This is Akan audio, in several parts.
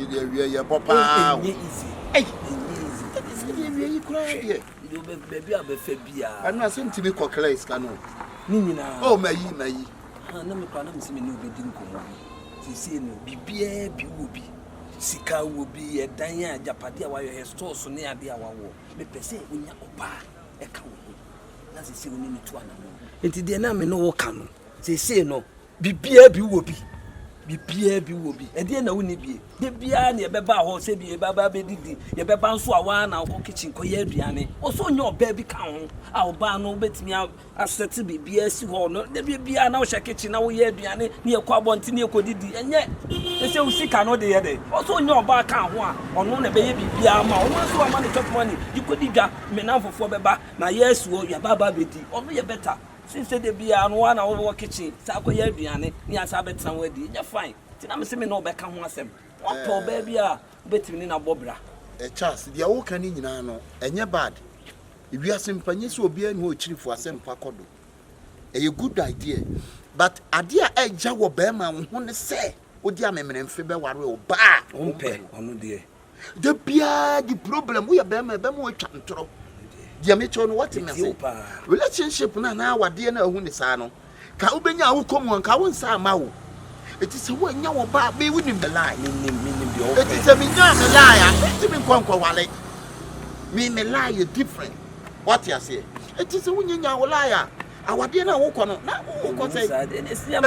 see the papa. Easy. Hey, you cry here. You baby, I'm a fabia. I'm not saying to be cockles, canoe. Nina. Oh, may. No, me cry, I'm seeing no bidding come. She say no, be will be. Sika will be a Diana Japadia while your store so near the hour. Me per se, when you're a cow. That's a say we need to animal. And the name no can. They say no, be will be. Be will be. And then I will be. The Biani, a baba, or say be a baba, baby, your baban so a one our kitchen, Koyediani. Also, your baby count. Our bar no bet me out as set to be BS or not. The baby are now kitchen, now we are Diani, near Quabonti, near Codidi, and yet they say we see cannot the other. Also, your bar can't one, or no, a baby, be a man, once so money took money. You could dig up me now for baba, my yes, your baba, baby, only a better. Since they be on 1 hour kitchen, Sako Yerbiane, near Sabbath somewhere, you're fine. I'm saying no back on them. What poor baby are between in a bobra. A chance, the old canning, and you're bad. If you are sympathies will be no chief for a same pacodo. A good idea. But a dear egg jaw bearman won't say, what dear memory and feber war bar, umpe, on dear. The beer, the problem we are bearman, bemo chantro. Dear Mitchell, what in a relationship now, what dear no one is ano. Kaubenya will come on Kawan Samau. It is a way you about me winning the lie. It is a liar. Let me conquer Wally. Me lie is different. What you say? It is a winning your liar. Our dinner walk on it. Now, who say, it's the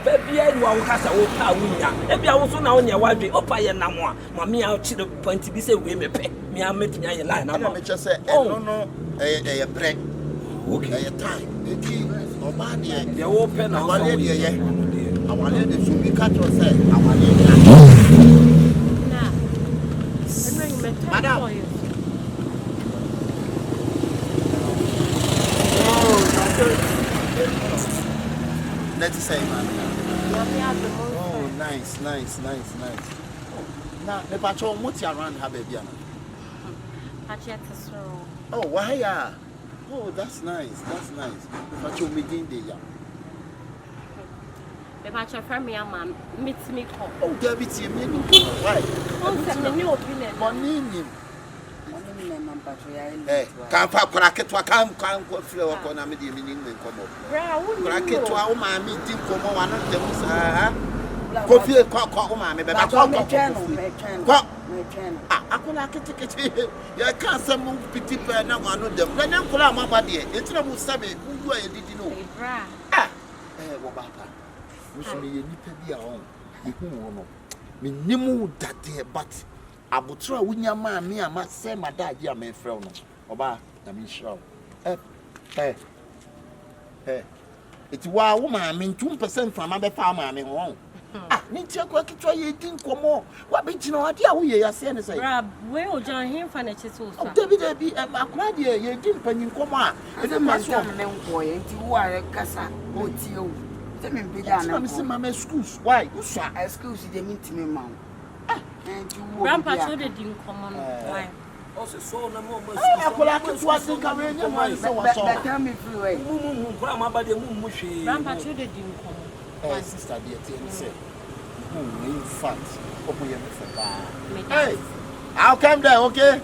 baby, I will cast a old car winner. If I was on your wife, up I am now. Mammy, I'll cheat the point to be say, we may pay me. I'm making a line. I'm just saying, oh, no, a break. Okay, a time. They open our lady. Our lady should be cut or say, our lady. Madam. Let's say, man. Oh, nice. Now, the patrol, what's your run, Habibiana? Oh, why? Oh, that's nice. But you're meeting the young. The patcher from me, man, meets me. Oh, David, you mean why? Oh, new opinion. Money. Can't crack it to a camp, can't go flow upon a medium in England. Come on. Crack it to our mammy, didn't come on one of them. Coffee, cock, mammy, but I can't. I could like a ticket. I can't some move pity per now one of them. Then I'm calling my body. It's not Sabi, who I didn't know. Ah, Wabaka. You should be a little bit on. You know, me nimu that day, but I would try when your man, me, I must say my dad, your man, friend. Oba, I mean, sure. Hey. It's why woman, I mean, 2% from other farmer, I mean, wrong. Ah, Ninja Quacky, you didn't come more. What makes you know what you are saying? Rab, where John him furniture so? David, be a macradia, you didn't pen you come on. And then my son, boy, and you are a cassa, oh, Tio. Tell me, big mamma schools. Why? You saw a school, she didn't meet me, ma'am. And you, Grandpa, so they didn't come on. Why? Also, so no more. I tell me, Grandma, but the moon mushy. Grandpa, so they didn't come. Sister, dear, say, in fact, open your mouth. Hey, I'll come there, okay?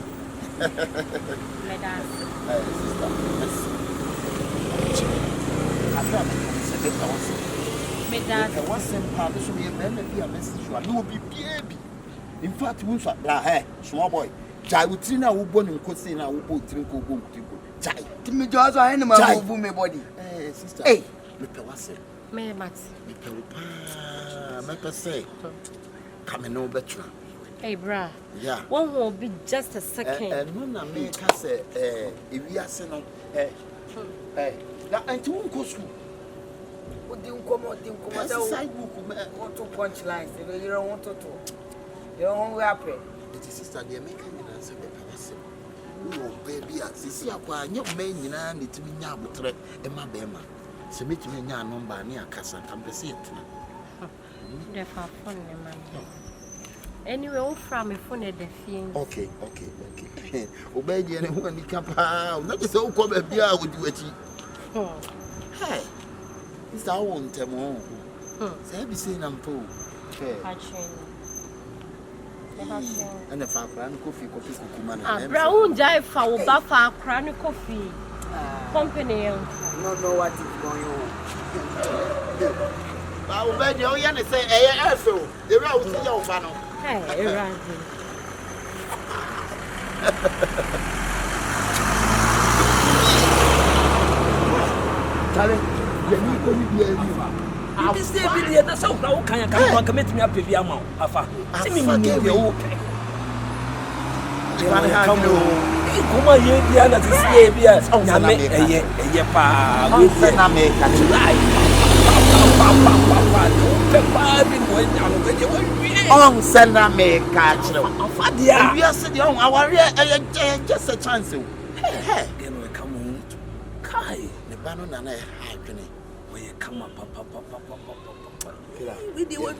In fact, we small boy. Jai would see now who born in Cosin, I will put drink or go to go. Jai, give me jaws or animal, my body. Sister, hey, May Max. Make say, come no better. Hey, bra. Yeah. One will be just a second. And when I make us say, if we are saying, that ain't one cost. What do you come out? You come out. Want to punch lines. You don't want to talk. You don't want to it is sister, they are making an answer. Oh, baby, I see a quiet young man, you know, it's me now, but Emma Bema. Submit me now, number near Casa, come to see it. They're fun, man. Anyway, all from a phone at the fiend. Okay. Obey you when you come out. Not so come a beer with you. Hey, it's our own temple. Say, be saying I'm poor. And the far crown coffee, man. Brown jive for Buffer Crown Coffee Company. I don't know what is going on. I will bet you and say, eh, so the route to your funnel. Hey, Tell I be say be there that's how can you come commit me up with your mouth afa see me you dey come here there na see be nyame eye pa we say na me ka lie on send na me ka kire afa dia we are say the on aware just a chance hey then we come on kai the bano na na high dwene we come up papa kila we dey we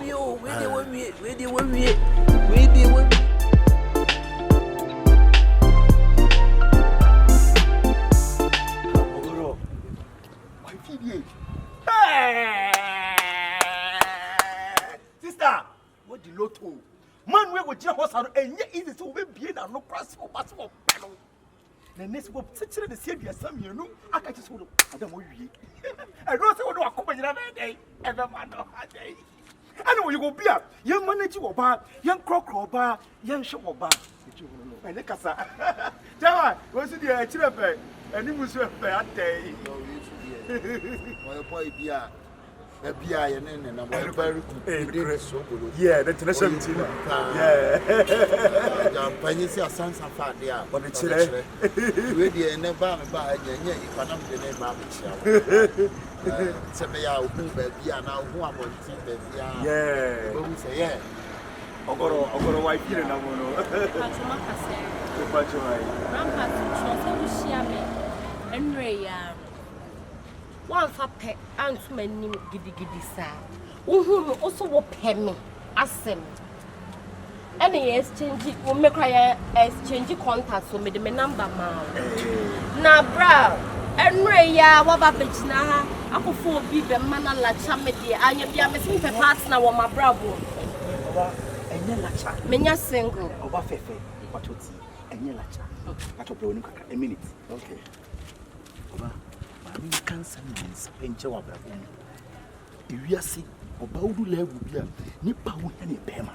sister, what the lotto? Man, we go jump house and yet easy to be na no price for pass for panel. The next one, such the same year, some you know, I can just hold I don't know you. I don't say what I come in a day, ever man a day. I know you go be up, young manage your bar, young crock bar, young shop bar. And the casa. Jama, what's the children? And you must have a day. my boy bia bia ye ne na boy very good so good Yeah, the international team. Yeah. ya panyi si asansa fa de a What the chile? we dey ne ba me ba anya ifanam de ne ba me chia se be ya ohu ba bia na ohu abonti ba bia Yeah. we say yeah Ogoro wife here na mono. Patuma Kase. Rampa to share me. Enre ya. One for pet and to my name giddy sa. Also will pay me. Asem. Any exchange will make exchange contact so me the number ma. Na bra. Enre ya waba bechina. Ako fo bi be mana la chamedi anya bia me sin pe partner wo ma bravo. Enye lacha. Menya single. Oba fefe. Patoti. Enye lacha. Patoplo ni kaka a minute. okay Oba. We can send penche wa bravo. Ewiase oba wudu level bia nipa wo na ne bema.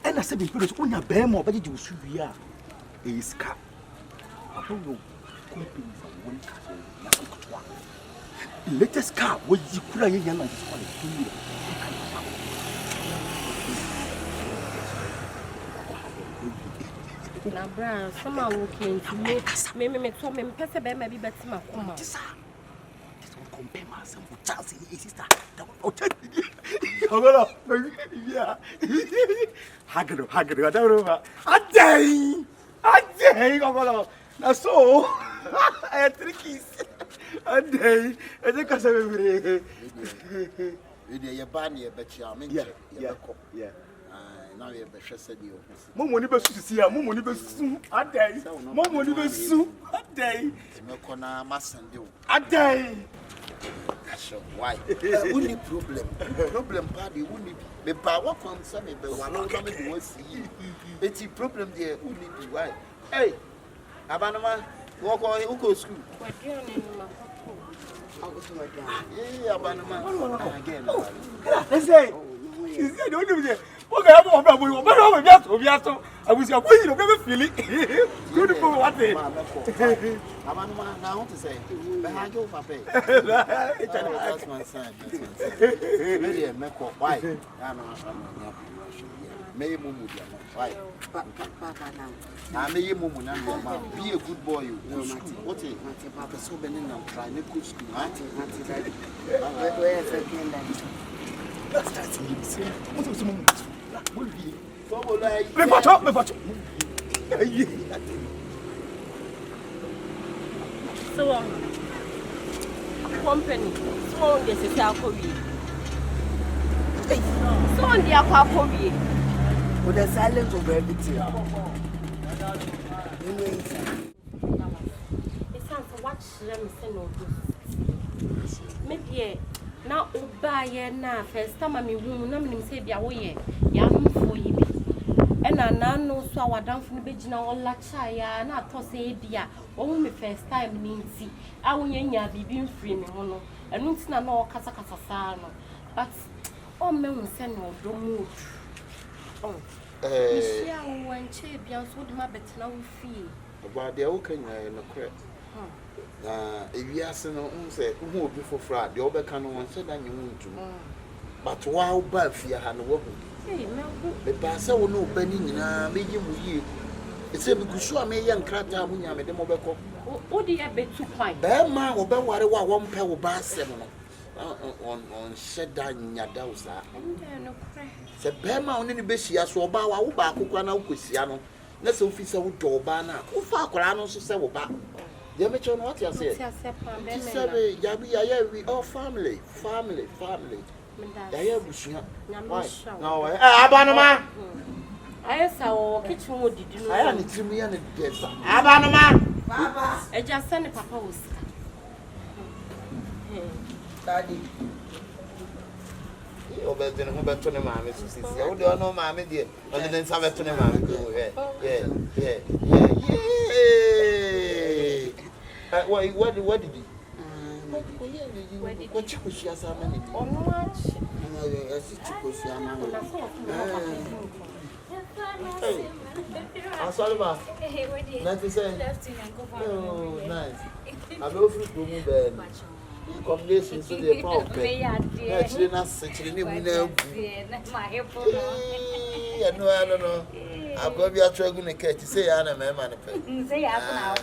And I said, because when you're bam or budget, you should be a scar. I don't know. Latest car was you could have young and Na bra, sama walking to me told me pese be maybe better ma kuma. this one compare myself with Charles and his sister. Yeah. Hagro, I don't know. A day, now so I had 3 keys. A day, I think I said, we dey ye ba ne ye be chia me yeah, ye yeah, ko yeah. now ye be hwese de o Money be see, money be soon. A day, money be soon. A day, me ko na masande o a day. so why only problem party only be pa what come say me be one no me do see eti problem there only be why hey abanoma wo ko school yeah abanoma again Let's say, is that only there? What I have about you? But I was going to feel it. Good for what day? abanoma na want to say be ha go papa that's my son really me ko why na me mumu dia why na me mumu na ma be a good boy you go school what is papa so be na try na go school Where second Let's start to see. What is mumu? What be? so go like Me pacho. So company. So on the say akowie. So on the akowie. with the silence of everything. It sounds what share me say no do. Maybe na oba ye na first time me hu na me say bia wo ye ya mfo yi bi ena na no so awadamfo no begina olla cha ya na to say bia wo me first time ni nti a wo nya bibi mfiri me ho no enu nti na na o kasa kasa saa no but o me hu se no do mu Mishia wanche bia so de ma betina wo fie About the Okanya in the crap. If you ask no say who be for fraud, the overcano one said that you want to. But wow, Buffy, I had no work. The passer will know Benny, medium with you. It's a because you are me young cratter when you are the mobile. Oh, dear, be too fine. Bear man or bear what one pair of bar seven on shed down your daughter. The bear man on any bishia so about our back, Cusiano. Let's officer would do banner. Who far crano so say about. The amateur what you say? Yabi, we all family. No, Abanama. I saw kitchen wood did you know? I need to me and guess. Abanama. Baba. I just sent a papa was. Daddy. Oh, but then who better than mammy? Oh, don't know mammy, dear. And then some better than mammy. Yeah. What did you? What you see as a man? Oh, much. I'm sorry, ma. Nothing saying. Oh, nice. I love you to move bed. Compilation so the power. Actually, not such a name. I don't know. I'm going to be a trouble to catch. Say, I'm a man. Say, I'm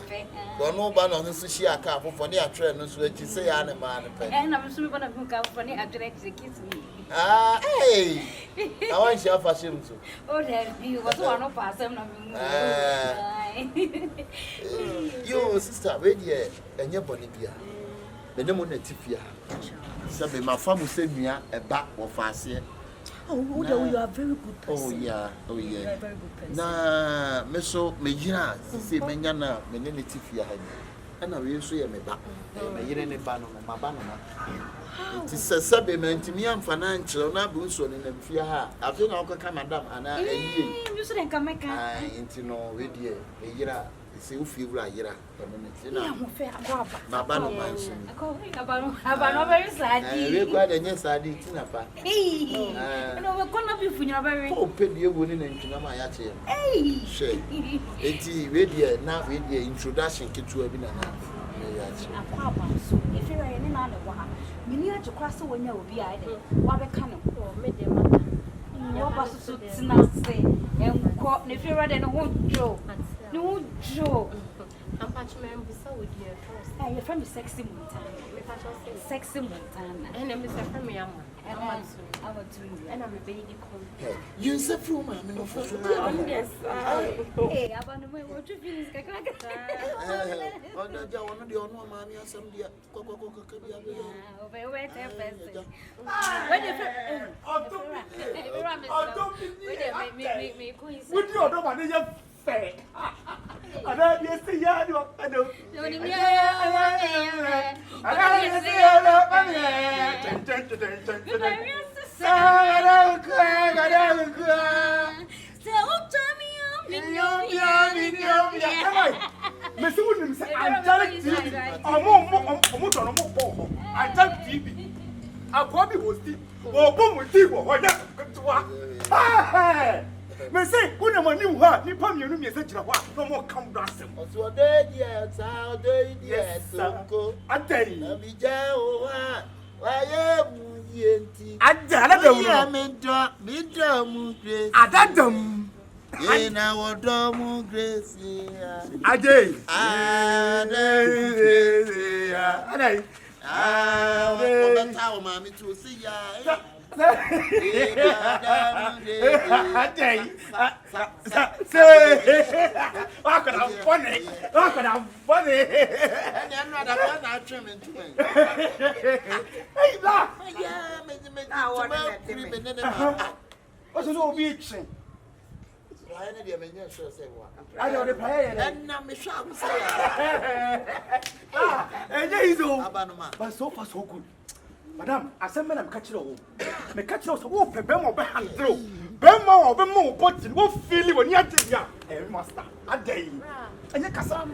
don't know about on the sushi. I can't for the train. So you say, I'm a man. and I'm sure going to come for the address to kiss me. Ah, hey, I want you to fashion too. Oh, there you was one of us. You, sister, wait here, and your bonnet beer. The name on the Tifia. Sabe, my family sent me a back of us here. Oh, you are very good person. Oh, yeah. You are a very good person. Na, me so, me jina, say, Menana, Menene Tifia. And I will see me back. Me in a banner, my banner. It is a supplement to me and financial, not Bunson in the Fia. I've been out of Madame Anna. You shouldn't come back. I ain't no with you. A year, it's you feel like year. My banner mansion. I'm very sad. I required a yes, I did. Hey, we're going to be for your very open you wouldn't enter my yacht. Hey, shame. It's really now with the introduction to a banana. If you're any man of one, you need to cross when you will be either. What a cannon or made them. What was to not say, and caught if you're ready and won't Joe. No, Joe. I'm patching so with you first. Your friend is sexy Montana. Sexy Montana. And I'm Mr. Premier. I'm a twin. And I'm a baby. You said, "From my men of Yes. Hey, I want to know what you feel. Oh, no, you want to do no mammy or some dear. Would you know what is your fair? I don't yes, the yard of I don't. Mr. Williams said, I'm telling TV. I'm telling TV. I'll probably was deep. Or boom with deep or not. Me say, who no money what? You pay me no message na what? No more come back. So there yes, how do yes, uncle. I tell you. Na bi ja o wa. Wa ye mu yenti. Ada da mu. Me do mu grace. Adadam. Ye na wo do mu grace. Ajay. Adai. Wo beta o ma mi to see ya. How could I'm funny? How could I'm funny? And I'm not a man trimming to me. Hey, laugh. Yeah, I want to What's the no beach? I know the player. And I'm a sharp say. And there is all. But so far, so good. Madam, asɛm na meka kyerɛ wo. Meka kyerɛ wo sɛ wo pɛ bɛma ɔbɛ handle. Bɛma ɔbɛma wo bɔtin, wo feel wo ni agye ya. Master, adai. Ɛnyɛ kasa.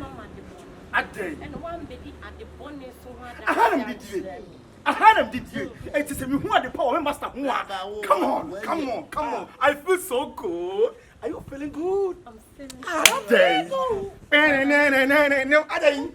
Adai. And one baby at the bonnet so hard. I had him did you. It is me who are the power master. Come on. I feel so good. Are you feeling good? I'm feeling Adai. No, Adai.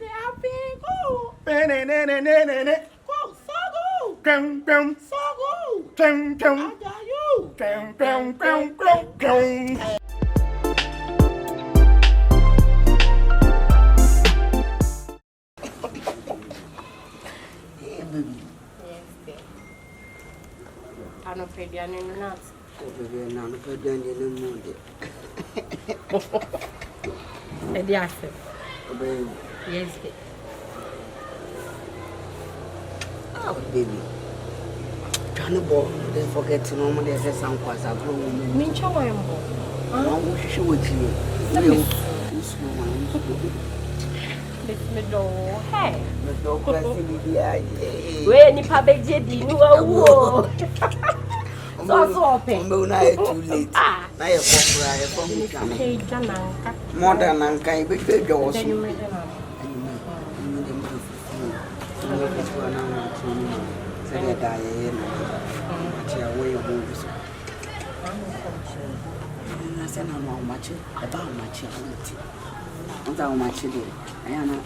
I'm not afraid you're not. Baby, I'm not afraid you're not. Yes, Oh, baby. Trying to ball, they forget to know there's a sound quite a grown. Mincha Wambo. I wish you would see Let me do. Hey, but no question. where any public did you are? So open. Mona too late. I have from Hey, Jananka. more than unkind, but you don't. Then you made them up. I said, I'm not much about much. I'm not much. I am not.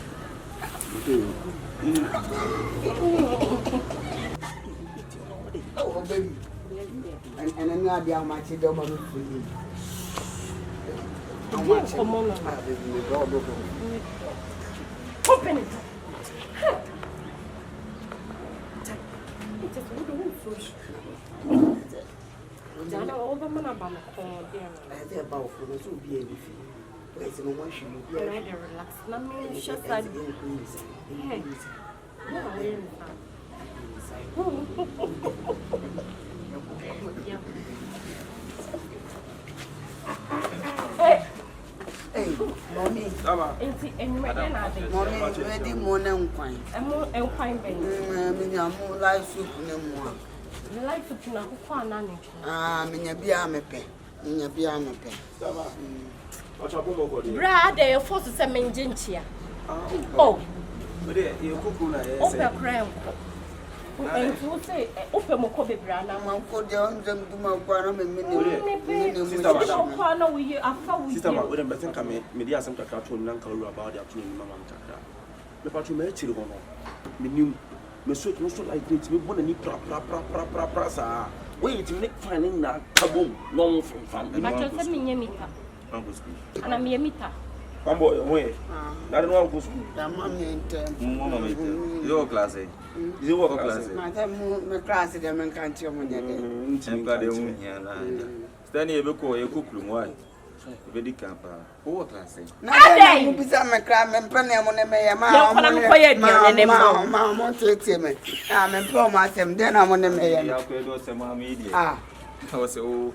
Oh, baby. And then I am much. Don't want to Come on, open it. It is good fish. Jana over Manabama. I say about for the two be able to. It's no one should be Relax. Let me just like. Hey. Hey, mommy. Mommy, ready morning wine. I'm fine, baby. I'm live soup no more. The life of Pina, Minya bia mepe. Minya bia mepe. Brad, they are forced to send me gentia. Oh, open crown. And to say, open Mokobe Brana, I'm for the own them to my quarter minute. Sister, I wouldn't better come media some cartoon and uncle about the afternoon, Mamma Taka. The patrol may chill on. Me knew, me so like this, we want to need prasa. Wait to make finding that kaboom, long from family. But you're sending me Yamita. And I'm Yamita. One boy away. I don't know who's The mommy your class. Is it what class? my class, them and can't tell me. Stanley, you call a cook room. Why? Very camp. What class? Now, you be some crime and penny on the mayor. Mamma won't take him. I'm in promise him, then I'm on the mayor. Ah, I was so.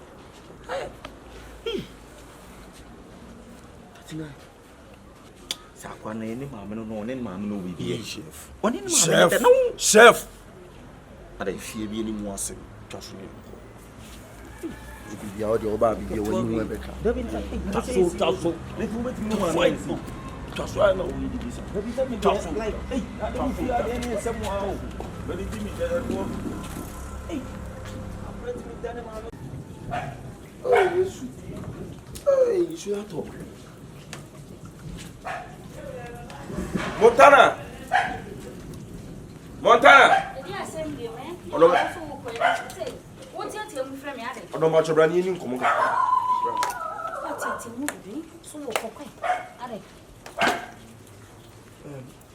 Sakwana any mamma no any mamma no be chef. One in chef. No chef. I don't fear be any more sim. Just me. You be out your baby when you ever come. That's so. Let me wait no one. Just right now we did this. Just like hey, I don't feel any somehow. Very Jimmy there one. Hey. I'm ready to done mamma. oh, yes. Hey, you should talk. Montana! I don't much around you. Come on.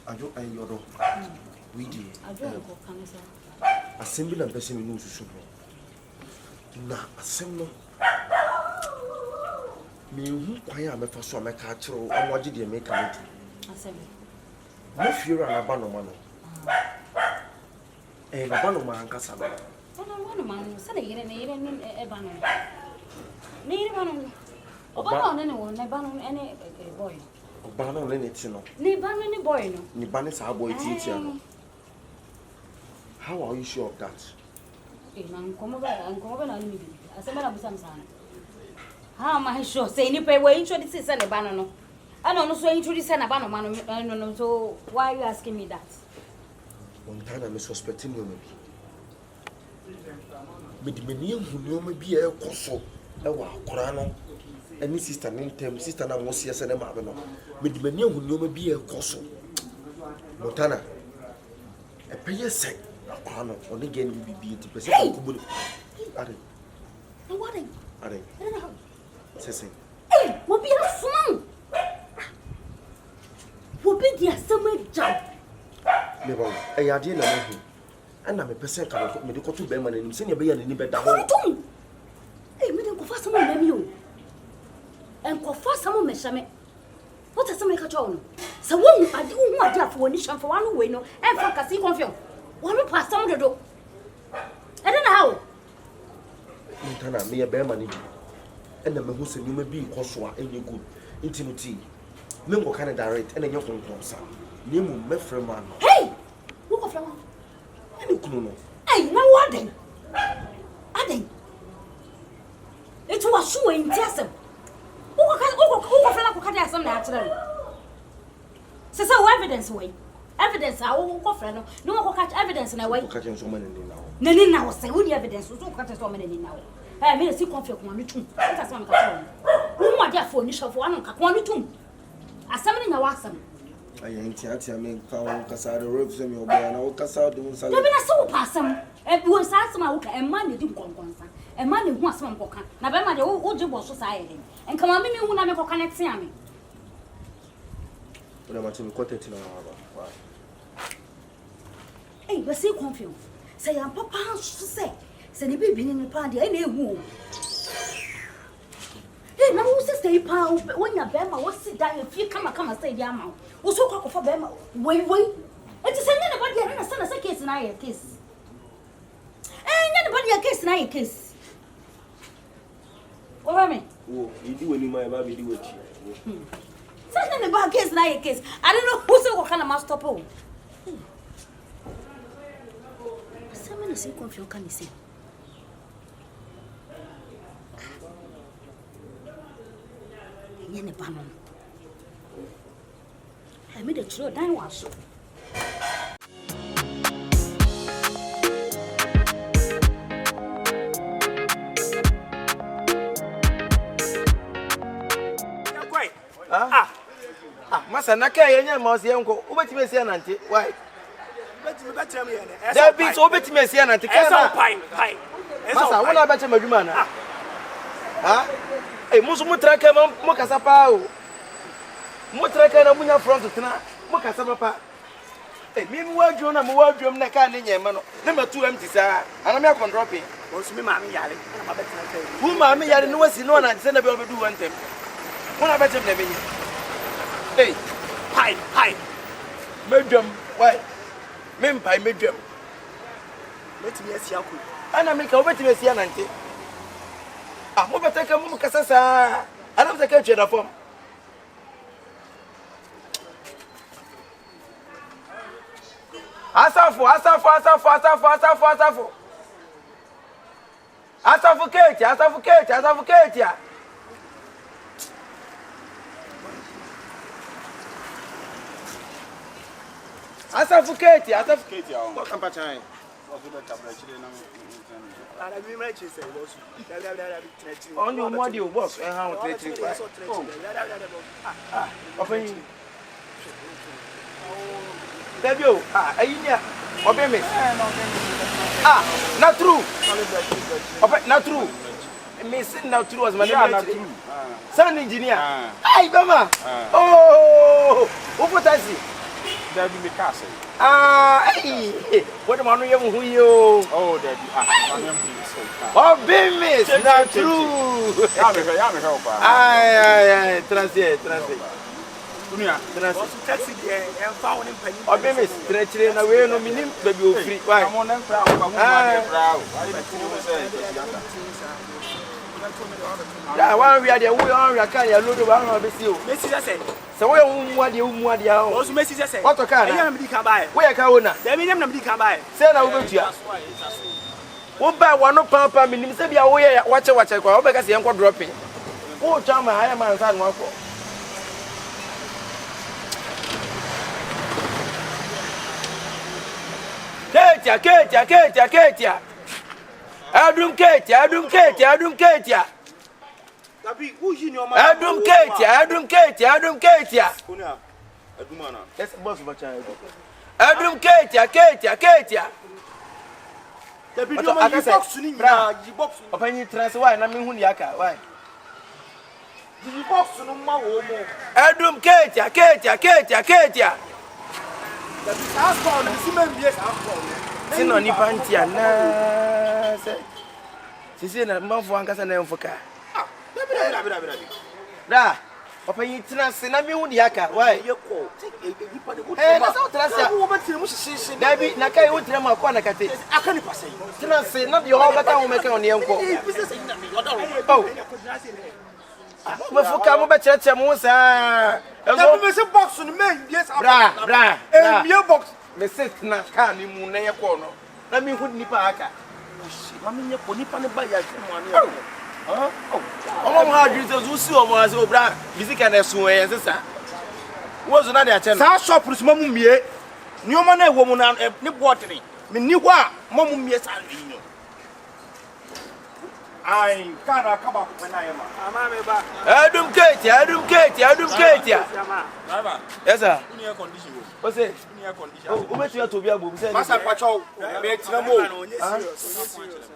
I don't know your we did. A similar person in Nusu. Now, a similar. Me who quiet me for so my catcher or what did you make a no fear and a banner. And a banner man Cassava. Man, Sunday, and a banner. Neither one. About anyone, a banner any boy. Banner in it, no. Neither any boy, no. Nibanis are boy teacher. How are you sure of that? How am I sure? Say, you pay way introduce and a banana. I don't know, so introduce and a banana. So why are you asking me that? One time I'm suspecting you, maybe. But the who know me be a coso, a Corano, and this sister named them, sister Namosia and a Mabano. But the many who know me be a coso. Montana, a payer say, a Corano, on again will be 80%. What? Are they? Say, hey, what be a song? What be the summer job? Never, a idea, and I'm a person can medical to Beman and send a baby and bed down. Hey, we don't go for some of you. And go for some of me. What is some make a tone? So, one, I do want to for nation for one way, no, and for Cassie Confion. One pass some the door. I don't know how. Montana, me a bear money. And the man who said you may be Koswa and you good intimacy. Member kind of direct and a young closer. Name me friend man. Hey! Look of flower. I don't know. Hey, now what then? Adding. It was showing Tessum. Who can some natural? So evidence way. Evidence, I will go friend. No one catch evidence in a way. Catching so many now. No, now say only evidence was catch so many now. I made a sick conflict one too. That's one. Who might have for initial for one too. As somebody now was some. I ain't I mean, found Cassada ropes and your boy, and I'll cass out doing something. Never so pass some. And was asked my work and money didn't come concern. And money wants some book. Now, by my old job was society. And come on, me when I make a connect see me. But I'm actually quite in our Hey, but see confused. Say, I'm papa to say. Say, the baby in the party, I know. Hey, now who's the stay pound when your Bema was sit down if you come and say, Yama. Was so cock for Bema. Wait. It's a anybody and a son as a case and I a kiss. Ain't anybody a kiss and I a kiss. What I mean? Oh, you do any my baby do it. Something about kiss and I a kiss. I don't know who's what kind of master pole. Someone say confused can you see? I made a true dine wash. Masa na kai yenye mosi yenko ubeti mesi anante why there be so ubeti mesi anante kai na pai masa wona beti madwuma na ha eh musu mutraka mo kasa pa o mutraka na munya front tena mo kasa papa eh mi wadwo na mo wadwom na kai ne nyema no na matu empty sa ana me akondrope o su mi ma me yare na ma beti na kai wu ma me yare no wasi no na se na be obedu wantem wona beti na me hey, hi. Medium, why? Mempai medium. Let me see aku. Ana America obeti me see anante. Ah, mo beteka mo kasasa. Ana mtaka cheda form. Asafu. Asafu. Asafuketi. What am I trying? On your body, you work and how to take it. Debut, obey not true. Not true. Missing now true was my name. Son engineer. Hey, Bama. Oh, who put us? There be castle. Hey, what am I who you? Oh, there be. Oh, Bimis, not true. Aye, translate. Oh, Bimis, stretching away no meaning, baby, free. Why? Come on, Yeah, one we are the we are can ya load one be see o. Messi say. So we mu ade mu ade a o. Also Messi say. What to can? Eya me di kan buy. We ka wo na. Dem nyam na me di kan buy. Say na wo betua. Wo buy one pampa me nim say bia wo ye wache kwa wo be ka se enko dropping. Wo twa ma higher man sa no akọ. Ketia. Adum Ketia. Dabi, who you know my Adum Ketia. Kuna. Adumana. Yes, boss bacha. Adum Ketia. Dabi no man box ni na, box. Opanyi trans why na me hu yaka why? Di box no ma wo mo. Adum Ketia. Dabi ask on the cement yes ask on. Sino ni pantia na se. Sisi na mfo ankasa na mfoka. Dabi. Da. Opanyi trans na me hu yaka why? Ye ko. Eh, na so trans ya. Wo betire mu hihihie. Dabi na kai wo trama akwa na kate. Aka ni pasai. Trans na de ho beka wo meka oni enko. Business na me yoda ro. Oh. Mfoka mo be cheche mo sa. Dabi me se box no man yes Bra. Me box. Me sit na ka ni mu na ye ko no. Na me hu nipa aka. Mami nye ko nipa ne ba ya mo ani. Omo ha Jesus usi omo ase obra bisika na so yen sesa. Wo zo na de ache no. Sa shop rus mamu mie. Ni o ma na ewo mu na ne botere. Me ni ho a mamu mie sa ri. Ai, kana ka ba ko na ye ma. Ama me ba. Adum Ketia. Driver. Yes sir. Ni air condition wo. What say? Ni air condition. O metu ya to bi abu say. Masa kwacho. Me tira mo.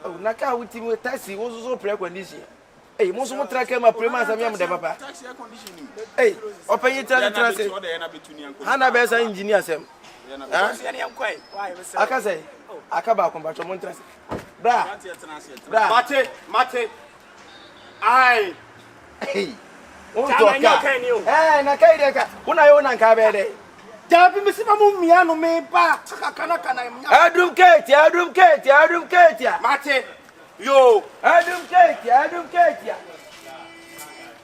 Oh, na ka wuti mo taxi wo so pre condition. Eh, mo so mo tra ka ma pre ma sam yam de papa. Taxi air condition. Eh, open trans. Hana be sa engineer sem. Aka say. Aka ba kon ba to mo trans. Bra. Mate. Ai. Hey. Na kai de ka. Una yo na nka be de. Dabi me siba mu mia no me ba. Kana. Adum Ketia. Mate. Yo. Adum Ketia.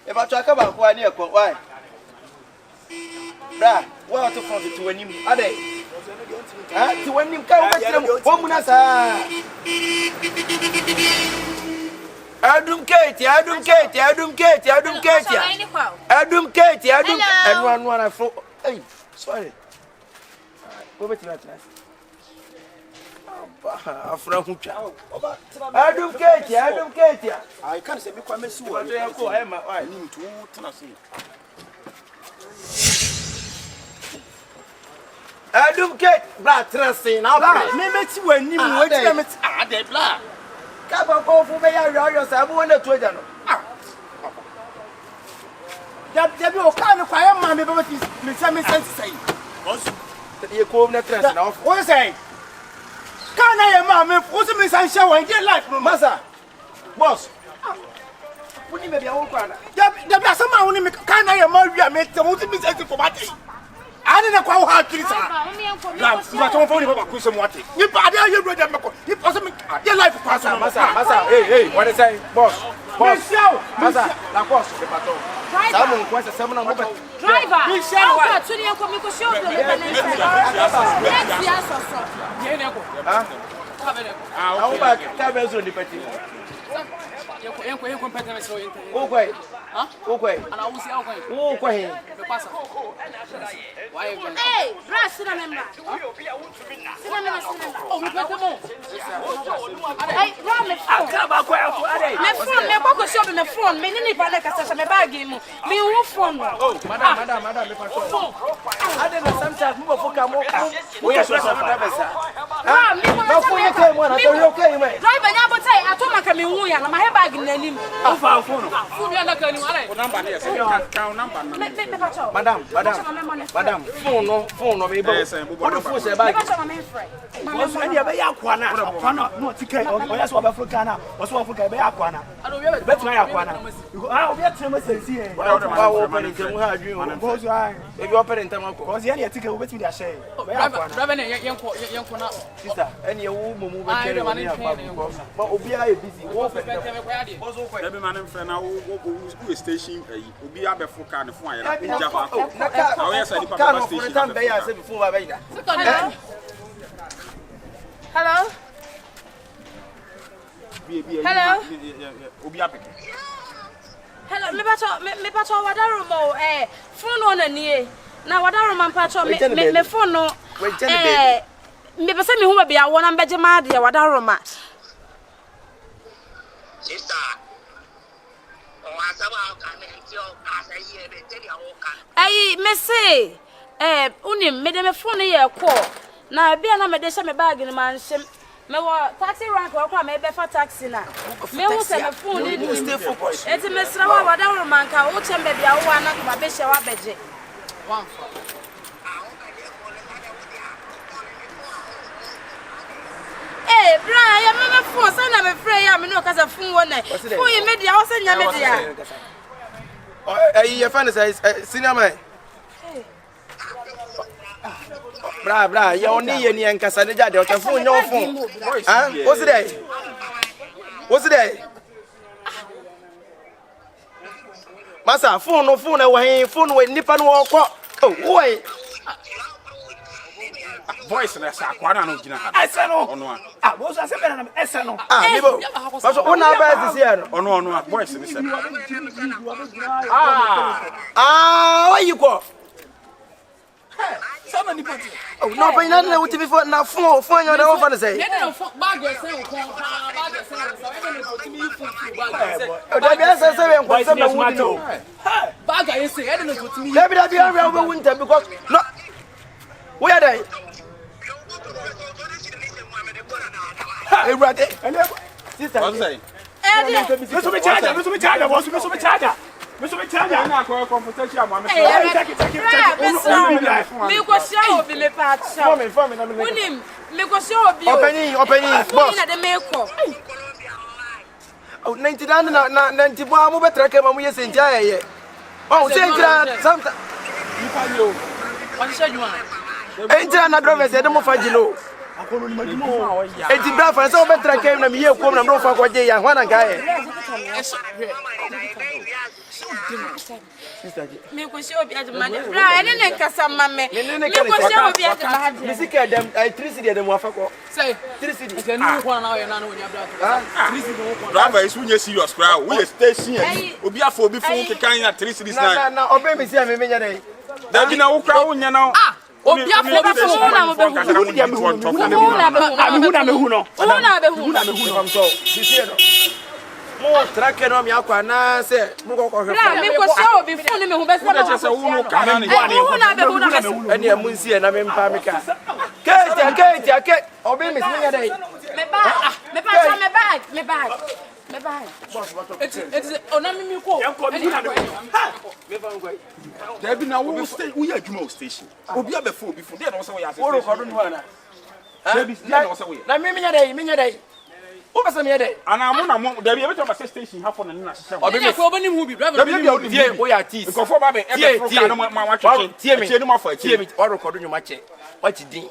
E ba to aka ba ko ani e ko why? Bra, wa to front to anim. Ade. To anim ka wo betrem. Wo mu na sa. Adum Ketia. Anu na fo. Hey, sorry. Wo betrem atlas. Afra hu twa. Adum Ketia. Ai kan se me kwa mesu wo. Ko ai ma why? Ni mtu tana se. Adum Ketia. Bra transin na bra. Me meti wani mu we tira meti. De bla. Ka ba ko fu be ya yo sa bu wona to ja no. Dabi o ka me kwa ya ma me be meti me sense say. Boss. Ye ko na transin na off. What say? Can I am me for some sunshine and get life no massa? Boss. What do you mean? The best of my own can I am married me to be sent for my day. I didn't quite have to say. But don't phone about Kusum what? You bad, you read them. You possibly your life pass. Massa, hey, what is saying? Boss, Massa, la boss, the baton. Someone wants a seminar. Driver, how to the Comico show the How about Cabez on the petty? Hey, brass in a member. Madam, phone no, baby. What the fuck say bag? Was any of Yakwana? No, ticket, or yes, what Africana, was what Africa be Aquana. I don't know, that's my Aquana. I'll get some message here. I'll open it to you. If you open in Tamako, was any ticket with me that say, sister, and your woman move. But Obia is busy. Every man in front now station be a before can phone. Hello. Hello. Hello, me pacho wadarumo phone on ani na wadaruma pacho me phone no me pese me hu bia wona mbeje ma de wadaruma sister o asaba ka me ti o asa ye be te dia o kan ai me say unim me de me phone ye call na bia na me de she me bag ni man she me wa taxi rank wa kwa me be fa taxi na me hu se me phone ni stay focused. eti me sra wa wadaruma nka wo chembe bia wo ana kuma be she wa beje one for Brian, I'm not for son of a free. I'm no cause of phone one night. Who you made the house and your media? Your fan is cinema. Bra, your knee and Cassandra, your phone, no phone. What's the day? What's the day? Massa, phone no phone away, phone with Nippon walk. Oh, wait. Voice na sa kwa na no gina ha. Eseno. Ono a. Ah, wo sa se be na eseno. Nibo. Paso ona ba sisi ano. Ono a voice ni se. Where you go? Sama ni pati. Oh, no, but na wuti before na phone your na fan say. Let them bag yourself bag yourself. So even if you me food bag yourself. Oh, da bia say we nko say na wuti no. Bag yourself. I don't know what me. Da bia we winter because no. Where they? Hey, brother. Sister. What's say? Meso me charger. Na kwa competition am am. Take it. Me go share obi me pa cha. For me na me. Unim me go share obi. Opening, boss. Na de me ko. Oh, 90 na 90 bo amu betra ke mamu yesi ntia ye. Oh, say ntia sometimes. You find you. What show you want? Ntia na drivers e de mo fagilo. Enti bra fa so betra ke na me ye kom na bro fa ko je ya hwana nka ye. Me go share obi aduma. Bra ene ne nkasa mame. Me go share obi aduma. Misika dem 3 cedi dem wa fa ko. Say 3 cedi. Can you go now you na no nya bra. 3 cedi. Driver is we serious crowd. We station obi afọ obi phone kekan na 3 cedis na. Na obe me sia me menya dai. Da bi na wo crowd wonya na. Obi afọ obi phone na mo be Come so. Sisi no. Mo trake no mi akwa na se mo ko hwe Bra me go share obi phone me hu be Say wo no kana ni. ene amu nsie na me mpa me ka. Ke obi me menya dai. Me bag. It's onami ko. Da bi na wo stay we adwuma station. Obi abefo obi phone. Dey na wo say we Wo ro ko do no na. Na me menya dai. Wo pesa me dai. Ana mo na mo da bi e beto ba station ha for na na hye. Obi na ko bani hu bi driver. Da bi e Tie wo ya tease. ko fo ba be e be fo na ma wa twetwe. Tie me. Tie ni mo fa Tie me. Wo ro ko do nyuma che. Wa ti din.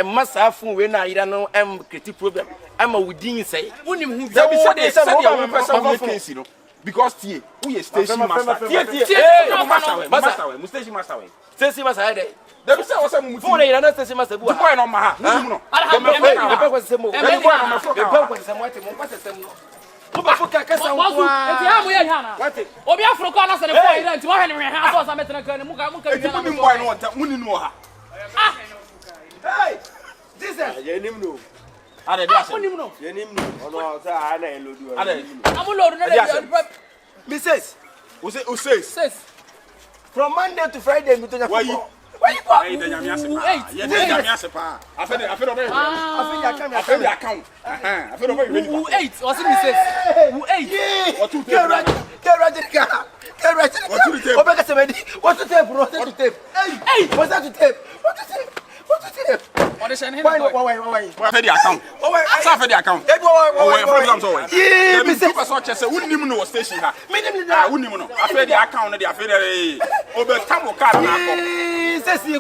Massa phone we na ira no create problem. Ama wudin say. Unim hu bi. Da bi say say say wo we person we case no. Because tie we station master. Tie. Master we station master we. Station master dai. Da bi say wo say mu Phone ira na station master bu. The boy no ma ha. Mu no. Me pe ko se mo. The boy no ma fo Me pe ko se mo ate mo pa se mo. Mo ba fo ka ka sa Wasu, enti ha mo ye hana. Obi afro ko na se ne fo ira enti wa hwe ne ha so sa metena kan mu ka Eti mu bi boy no wonta mu ni no ha. Hey! Jesus! Yenim no. Ade dia se. Unim no. Yenim no. Ono sa ana elodu. Ade. Amu load na dey. Mrs. Who say? Says. From Monday to Friday, me to your Why you? Where you go? Hey, the nyamia se pa. Ye the nyamia se pa. Afi do be. Afi the account. Afi do be. Who 8? What's it says? Who 8? What to Get ready. What to the tape? Obeka semedi. What to tape, bro? What to tape? Hey! What's that to tape? What to tape? What is saying? Why? What the account? Afi the account. Why? Program so why? Yeah, Me Mrs. say person che say unim no station ha. Unim no. Afi the account dey afi there. Obe tamo card na akọ. Sesi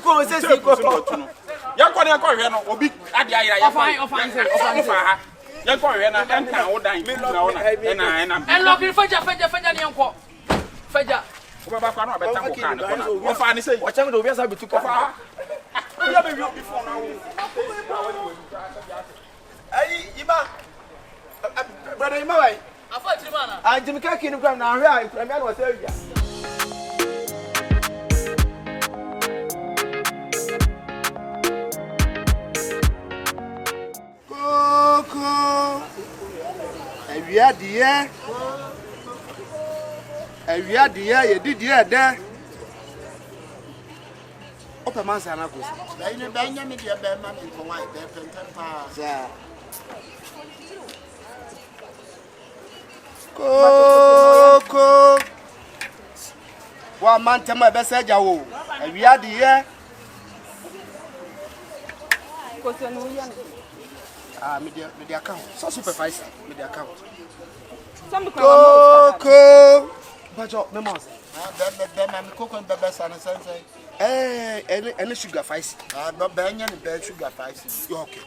ko. Ya kwa hwe no obi ade ayira ya fa. Ofan. Yan ko we na enka wo dan na wo na. En lock feja ni enko. Feja. Wo ba kwa na be tam ka na. Wo fa ni sei. Wa chang do obi asa betu ko fa. Ya be wi before na wo. Ayi Ima. Brother Ima wai. Afa Trimana. Ah Jimmy Kaki ni kwa na ahwe a ikura mi ana wasa awia. Awia dia ye didi ede. Opa mansa na kosi. Bɛn nya me deɛ bɛn ma me nkɔwa bɛn pɛntɛn paa. Sa. Koko. Wa mantema be se ja wo. Awia dia. Kosi no ya. Ah, me dia account. So supervisor, me dia account. Some Koko. Bajo, me mos. Ah, bɛn ma me koko bɛbɛ sa na sɛnsɛn. Any sugar fice. Ah, bɛn nya ne bɛn sugar fice. Okay.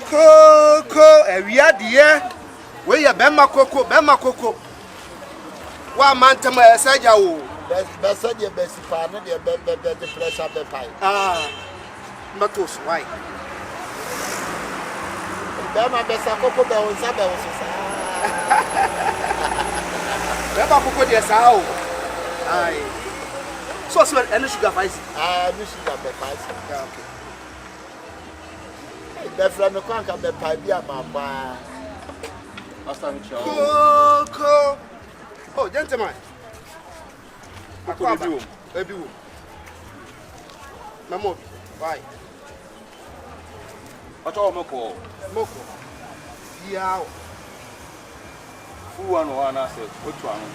Koko, awia dia. We ya bema koko. Wa mantema se ja wo. Bɛsɛ deɛ bɛsi paa ne deɛ bɛ de pressure bɛ pai. Ah. Matos, why? Bɛn ma bɛsa koko bɛ wo nsa bɛ wo so. Beba koko dia sa o. Ai. So any sugar fice. Ah, ni sugar bɛ fice. Yeah, okay. Bɛfra me kwanka bɛ pai bi ama paa. Koko. Oh, gentlemen. Akwa ebi wo. Mamo. Why? Oto moko. Yao. Fu wa no na se otu anu.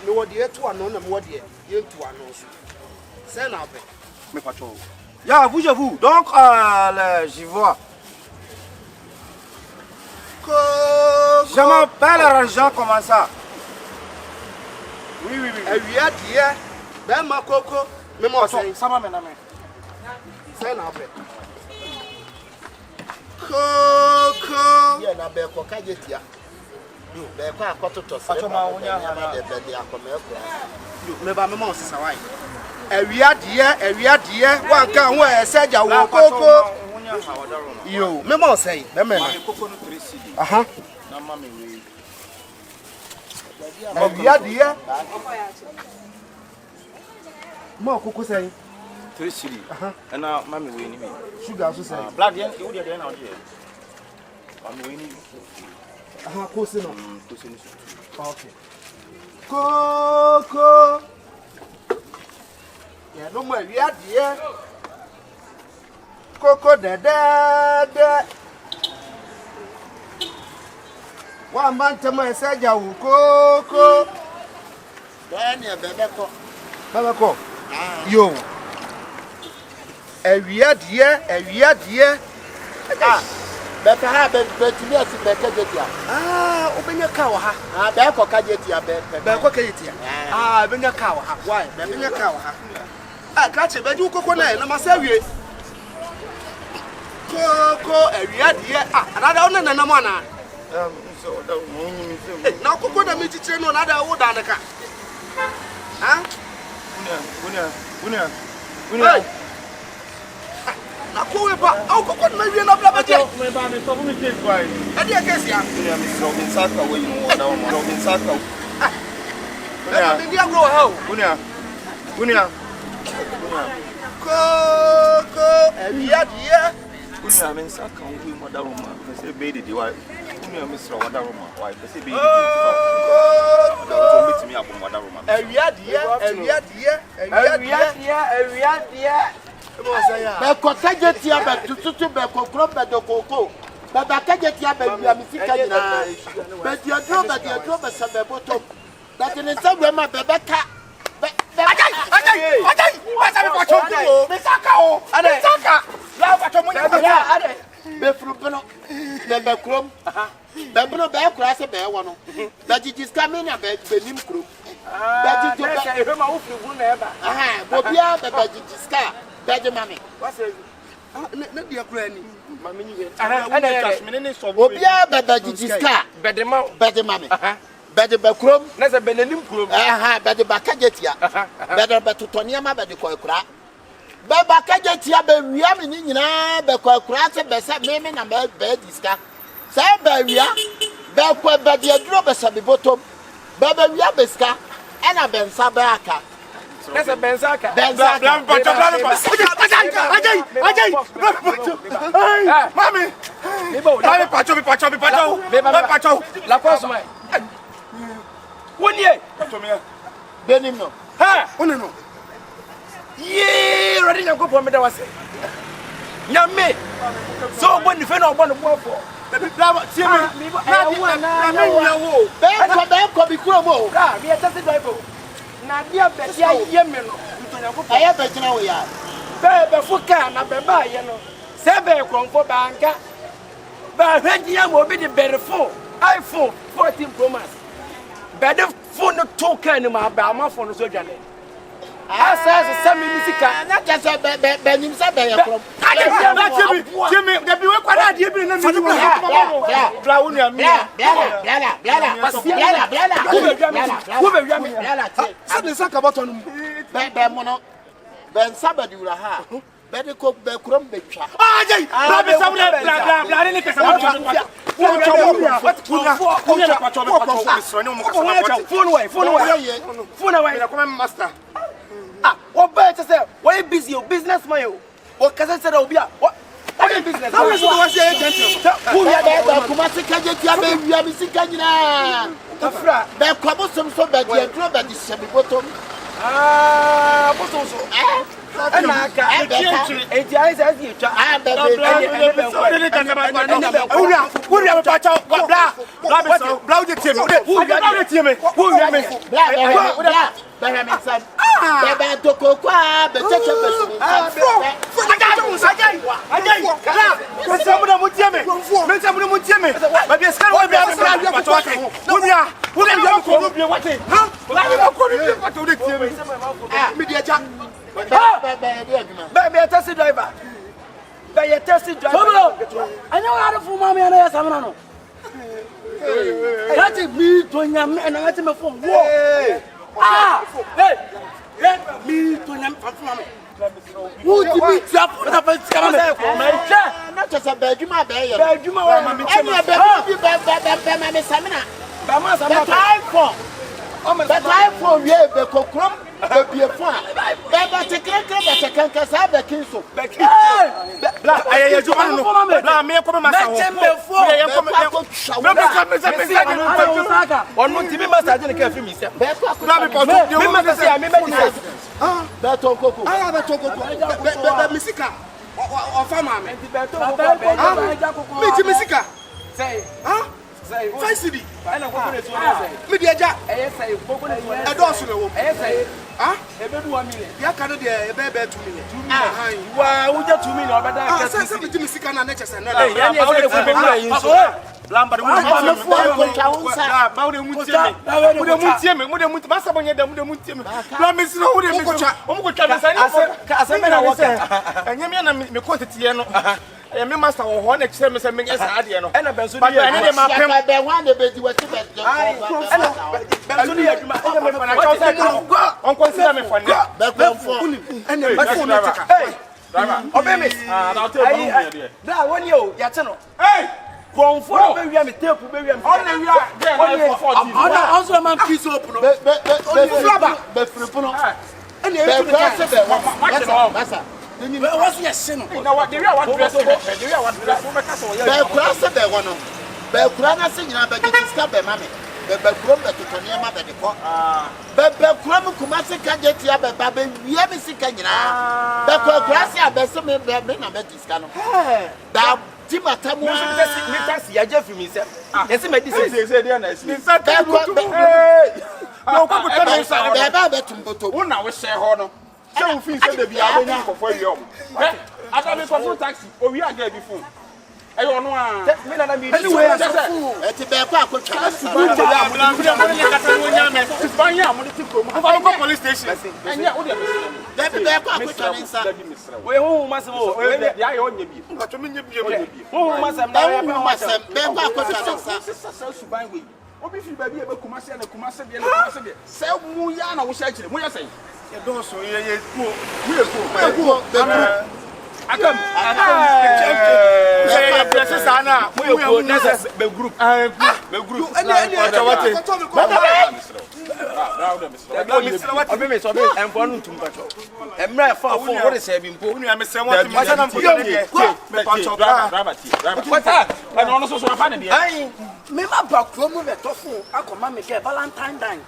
Me wo de etu ano na me wo de etu ano so. C'est na be. Me pacho. Ya, bougez-vous. Donc j'y vois. Je m'appelle argent comme ça. Oui. Awia dia. Be ma koko. Me mo so. Sama me na me. C'est na be. Koko. Ye na bɛ kɔ ka jetia. Bɛ kɔ akɔtotɔ sɛ. Pacho ma wonya na de bɛ de akɔmɛ kura. Me ba me mo sisa why. Awia dia. Wan kan ho ese ja wo koko. Yo, me mo say. Me me na. Koko no 3 cedi. Aha. Na ma me we. Awia dia. Mo koko say. 3 cedi. Na ma me we ni me. Sugar so say. Blood yen, you dey na o dey. Ma me we ni. Aha, kosi no. Kosi ni. Okay. Koko. Ya no mo awia dia. Koko de. Wa mantema eseja wo koko. Bɛn ne bɛbɛ kɔ. Baba ko. Yo. Awia dia. Ah, bɛka ha bɛ tumi asi bɛ ka jetia. Ah, obenya ka wa ha. Ah, bɛ kɔ ka jetia bɛ. Be ko keyitia. Ah, benya ka wa ha. Why? Be benya ka wa ha. Ah, kache be ju koko na ma sa wie. Koko awia dia. Ah, anada ona na mo ana. So da mo nyimi se. Na koko da mi chiche no na da wo da ka. Ha? Unia. Na ko we pa, au koko na wie na bla ba je. Me ba me so me take why. E dia kesi ya. Unia me so me saka we mo da mo. So me saka. Unia. Ndi agro ha o. Unia. Koko awia dia. Unia me saka we mo da mo. Me say be di why. Unia me so da Roma. Why? Me say be di. So meet me abom da Roma. Awia dia. Bɛ kɔ ka jetia bɛ tututu bɛ kɔ kuro bɛ do koko. Bɛ ka jetia bɛ wia mi sika nyina. Bɛ dia dro bɛ sɛ bɛ bɔtɔ. Bɛ ne sɛ wɛ ma bɛ ka. Ajay. Wasa me pacho o. Me saka o. Me saka. La pacho mo ade. Bɛ furu beno. Bɛ krom. Bɛ beno bɛ kura se bɛ wɔ no. Bɛ jiji ska me na bɛ nim krom. Bɛ jiji bɛ. e ma wo furu gun na eba. Aha, bobia bɛ jiji ska. Bɛ de mame. Wasa na dia kura ni mama nyi we Obia baba jijiska bedema me bede bakrom na se benanim krom bede bakajetia bede betotone ma bede koekura baba kajetia be wia me ni nyina be koekura se be se me na be diska se be wia be ko bede aduro be se be botom baba wia beska ena be nsa be aka nasa bensaka mami pacho la cosa mai wonie benim no ha wonie no ye rodi nyanko po me da wase nyame so boni fe na ogbo no bofo tie me na nyawo be ko bi kuro mo mi etase bible na dia be dia ye me no ntonyanko aya be gina wo ya be fuka na be ba ye no se be kronfo banka ba hwedia mo bi de berefo iPhone 14 Pro Max be de phone to kan ni ma ba ma phone so dwane asa se mi misika na kese be nim se be ye krom Jimmy de bi we kwada de bi na mi bla wonu ya mi se de saka boto no be mo no be nsa ba di wura ha be de ko be krom be twa ajay bla be sa bla ni pesa mo phone master ah what better say why busy your business man you what can say obi a what business how is what say agent who ya be kuma se kaje tia be wia mi sika nyina afra be kwa bo som so be di aduro be di se bi botom bosom so ana aka eti ai say di twa wuri pacha bla uje tie me bla me san baba to kokwa be cheche be taxi driver. Be taxi driver. Anya wara fu mama ya na ya samana no. Kati mi to nyam na ngati me fu wo. Hey, mi to nyam fu mama. Who di mi tia fu na fa tika mama. na chese be adwuma be ye. Be adwuma wa mama eni be mama samina. Ba ma samina. But I for we be kokrom be biefo a. Be tekrekre be tekenke sa be kinso. Bla aye adwuma no. Bla me ko ma sa ho. Me ye ko me onu ti bi master je ka fi mi se. Be ko bla me ko me ma se me be di. Be to koko. Be to koko. Be misika. O fa ma me. Me ti misika. Say, say, 5 cedi. Ana koko na tuwa say. Me di eja. Say, koko na tuwa. E do so na wo. Say, e be 1 million. Ya ka no de e be 2 million. 2 million. Wa wo ja 2 million obeda ka. Say me ti misika na na chese na. Ya ni say ko be million yin so. Lamba de mu tie me mu de mu masa bonye da mu de mu tie me la me sino wo de me o mu ko twa me sani ka aseme na wo ka anya me na me ko tete no me master wo ho na kire me se me esa ade no e na benso di ya ni ma pem be wan de be di wati be do. benso di ya duma e me fa na cha se on consider me for na Be konfo. e na me phone na tika driver obeme na tell you there da woni o ya te no Comfort, baby, I'm a tape, baby. I'm also a man piece open. Be fripuno. And you Massa. What's your sin? Now what? The real one dress. The real one dress. Be cross be one. Be kurana se nyina be diska be mame. Be kurom be totonia ma be de ko. Be kurom kuma se ka jetia be ba be wie me sika nyina. Be kurase abese me na be diska no. Da Timata mo me taxi ya je fi mi se. Yes me dis say dey na esi. No ko ko tell me say be ba be tumboto. Wo na wo share ho no. Se wo fin se de bia be ni nkofo wi om. Ada me ko taxi, o wi aga bi fun. Ayo no a. Me na me anyway asafo. Eti be kwa akotwa. Police station. Anya wo dey Dabi be kwa akotwa nsa. We hu masem we ya yo nya bi. Nkato me nya bi e hu masem na ya Be masem be kwa akotwa nsa. Suban we. Obi fi ba bi e be kumase na kumase bi na kumase bi. Se mu ya na wo sha kire. Mu ya sen. ye don so ye ku. Akam. Say ya press sana. Mu ye ku nasa be group. Be group. Ani Obi me so be enfo no tum pacho. Emra fa fo wo de se bi mpo. Unu ya me se won wasa na mpo ye. Me pacho bra. Wata. Ana ono so so afa ne de. Ai, me ma ba kro mu be tofo akoma me ke Valentine Day.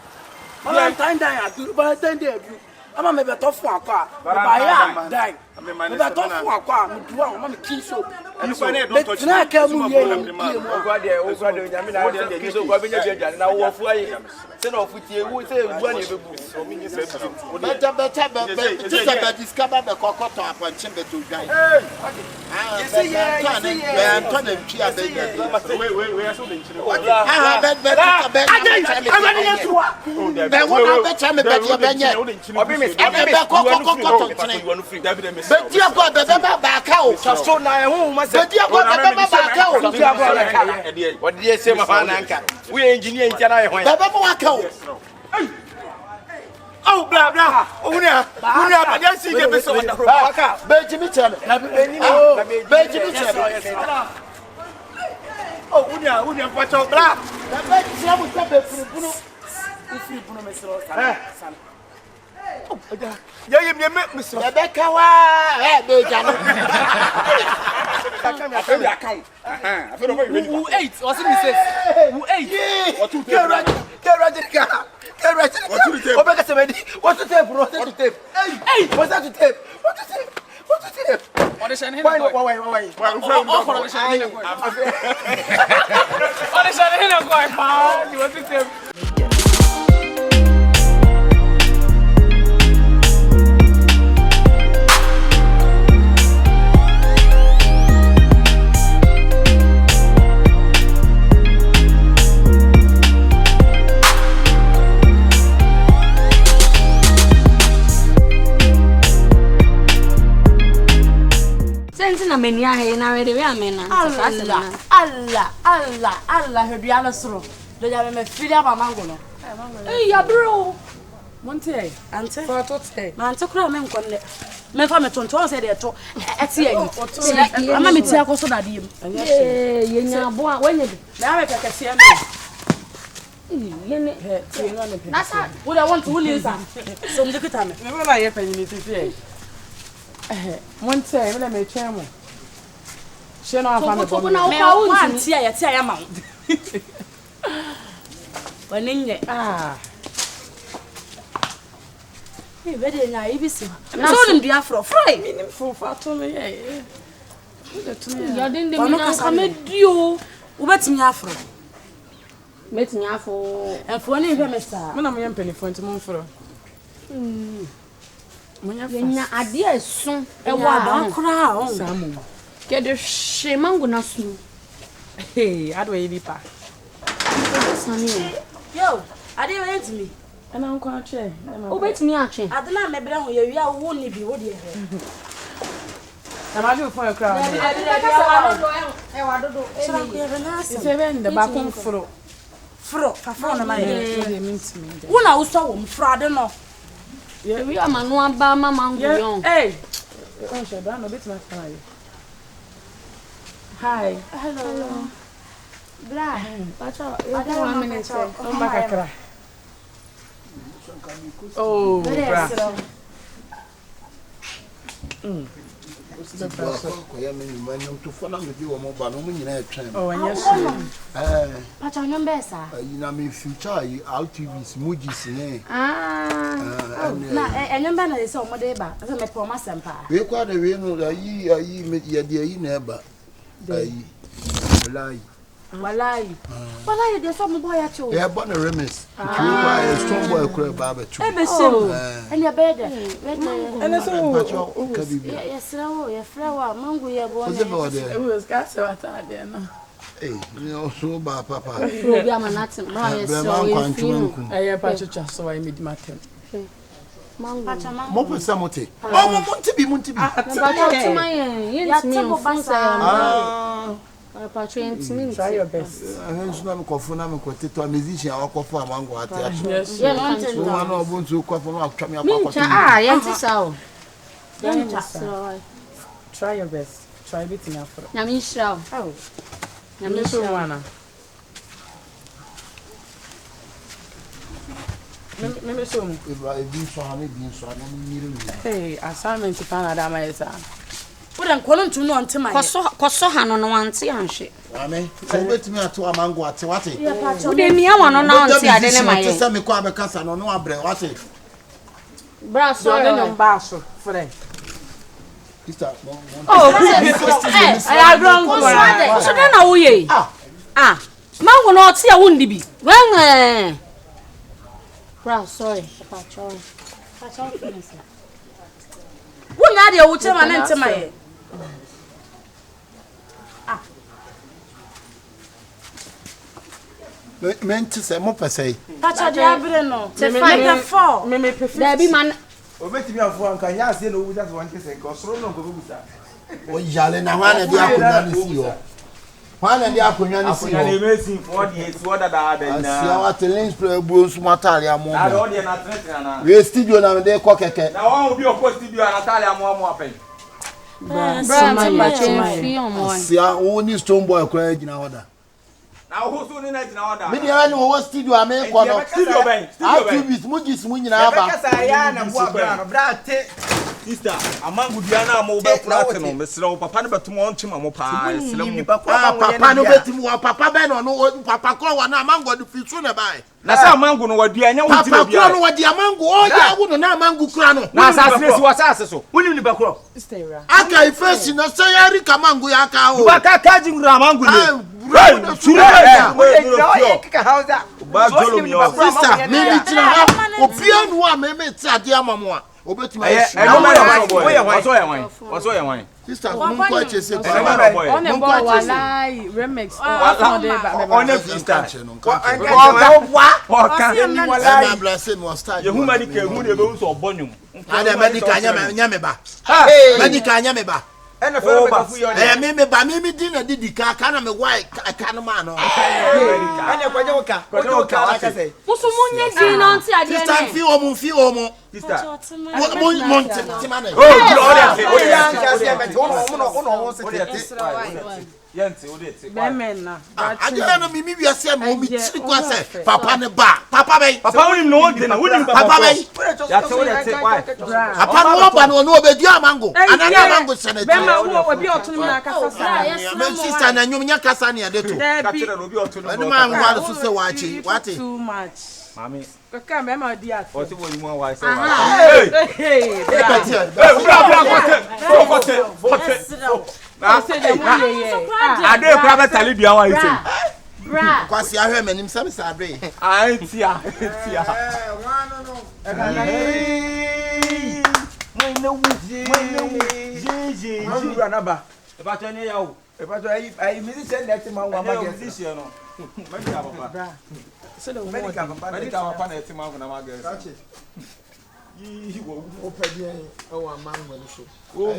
Valentine Day adu Valentine Day adu. Ama me be tofo akwa. Ba ya Day. Me be tofo akwa mu duwa o ma me kiso. Na ka mu ye ogwa de nyame na de kiso ogwa be nya bia na wo fu aye. Se na ofutie wo se egwa na ebebu. So me nye se bi. Better discover the cocoto upon chimbe to die. Oh, blah blah. Unia, but just see the best of the Baka. Benjamin Chan. Benjamin Chan. Oh, Unia, watch out, blah. The Benjamin will come from free puno me so san. Ya me me so. Rebecca wa Benjamin. Account. Who 8? What's it say? Who 8? What 2 Obeka 70. What's the tape, bro? What's the tape? Hey, what's that to tape? What's the tape? What's the tape? What is saying? Why? What is saying? Na menia he na we de we amena Allah hedu ala soro do ya me firi aba mango no ya bro monte ante for to te ma ante kura me nkonne me fa me tonto se de to eti ayi ama me ti akoso da de ye nya abo a wanye bi na me kekese me yene he no ne pe nasa wo da want to win sa so me kita me me ba ye panyi ni tifi monte me le me twemo she no afa me bo me want tia ya ma wanenye e be de nya ibisi so ndi afro fry minim fo fa to me ye ya den de mi na ka me dio ubetimi afro metimi afo enfo ne hwe me sa me na mo ye mpelefon ti mo fro nya ade esu e wa ba kura on samu ke de shemango na su hey adwa yi bipa yo ade we ntimi ana nko atwe ubetimi atwe ade na mebere ho ye wi a wo ni bi wo de he na ma ju fon kra e wa dodo sira ko ye na se se be nda ba kon fro fa na ma ye de mintimi de wo na wo so wo mfro ade no ye wi amanu aba mama nguyon hey on she ba no bitma kana ye hi hello bra pacha ada 1 minute on ba kakra oh bra Oh, yes. Pacha nyombesa. Na me future yi LTVs mujis ne. Na enyomba na se omode ba. Se me po masempa. We kwa de we no ayi me ye de ayi na eba. Ayi. Lai. Walai de so mo boy acho. Yeah, born a remix. You are a strong boy cry baba too. E be so. And your bed. And so Yes, no, flower, mango ya bo. it was got so there no. Hey, you so ba papa. Program not ma yes so. I pachucha so I made matem. Mango. Mo pesa mote. Oh, mo monte bi. Pachucha my yen me fun Try your best. I heard you confirm me to a musician or coffee mango at Yes. one of them to coffee no come Try your best. Try it enough for. Nyamisha. Oh. Nyamisha wana. Me so mu. Hey, assignment plan adama yesa. Udan kolon tunu onte mai. Koso hano no ante anhwe. Amen. So betimi ato amango ate wate. Ude mia wano na onte ade ne mai. Tesa me kwa bekasa no no abre wate. Bra so no mbaso friend. Sister. Oh, I agree. So na wo ye. Mango no ote a wundi bi. Wen Bra sorry. Pacho finish. Wunya de wo chema na ntema ye. Mente se mo pese. Pacho de abre no. Te 5 Me perfect. There be man. Obetimi afo anka ya se no wuja so wanke se ko soro no ko busa. O yale na hwana de akonya ni si yo. Hwana de akonya ni si yo. Akonya mesi for the it's what that na. Asia wa telling spray bu nsumatale amo. Na do de na trete na. We studio na de ko keke. Na won obi okọ studio na tale amo apen. Bra Asia wo ni stone boy kra gina order. Na wo so ni na gina order. Me dey no wo studio ame ko no. Studio ben. Activities mu gis mu nyina aba. Kasa ya na bo abra no bra te. Sister, amangu diana mo be kurate no mesre wo papa ne betum on chima mo pa mesre mo. Papa no betum wo papa be no papa ko wa na amango do fi so na bai. Na sa amangu no wadi anya wo ti bia. Papa ko no wadi amango o ya wo no na amangu kura no. Na asase si wasase so. Woni ni bakro. Aka ifesi na so ya ri kamango ya ka o. Baka kaji ngura amangu ni. Sister, me tira ha. Obia no a me ti ade amamo a. Obetuma waso ya wan. Sister, mun kwa chese on e boy walai remix on dey ba. On e sister. Ye huma di ke hu de be so obonyum. Ada medical nyame ba. Medical nyame ba. Ena fere be fu yo de. Me ba me di na didi ka na me why ka no ma no. Ena kwaje woka. Kwaje woka aka say. Musu munye di no nti ade ne. Sister fi o mu. Sister. Mo ti ma na. Yenti o de ti. Men na. Ade na mi wi ase ma o mi chiri kwa say papa ne ba. Papa be. Papa woni no de na woni papa be. Ya te o de ti why. Papa no ba no obedi amango. Anana amango senate. Be ma wo obi otunu na kasa sa. Me sister na nyum nya kasa ne ade to. Ka tire no obi otunu. Enu ma ngwa so se wachi. Wate. Too much. Mami. Kaka me ma di at. O ti wo ni mo wa se wa. Hey. Ade kwa be tali bia wa ite. Bra. Kwasi ahwe manim sam sa ade. Antia. Jeje. Anaba. E ba to ni ya o. E ba to ai musician net man wa ma musician no. Medical papa. Medical papa na ti man na ma girls. Yi wo opedi e wa mango so. O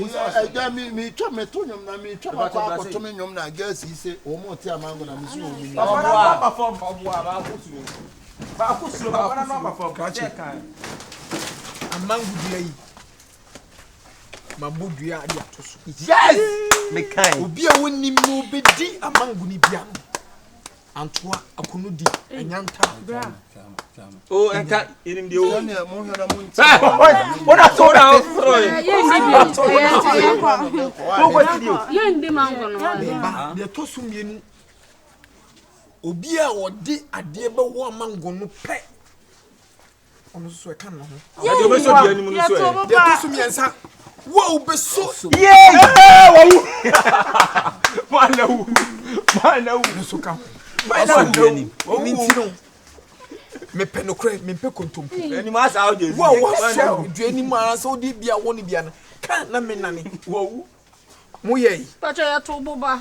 ja mi twa me to nyom na mi twa kwa to me nyom na girls ise o mo ti amango na mi so o mi. Papa perform ba kusuro. Ba kusuro papa na no perform ka che kan. Amango dua yi. Mambo dua ade atoso. Yes! Me kan. Obi a woni no bedi amango ni bia. Antoa akunu di enyanta. Oh, enka inim de o. Mo hwera mo nti. Ona so na o. Ye ndi mango no. Ba de to so mienu. Obi a odi ade be wo amango no pe. Ono so e kan no ho. Ade o be so di anim no so e. De to so miensa. Wo be so. Yeah! Wow! Mala wu. Man na wu so ka. Man na wu ni. Ni ntino. Me pe no kre, me pe kontompo. Eni ma sa o je. Wo du eni ma so di bia woni bia na. Ka na me nane. Wo mo ye. Pacho ya to boba.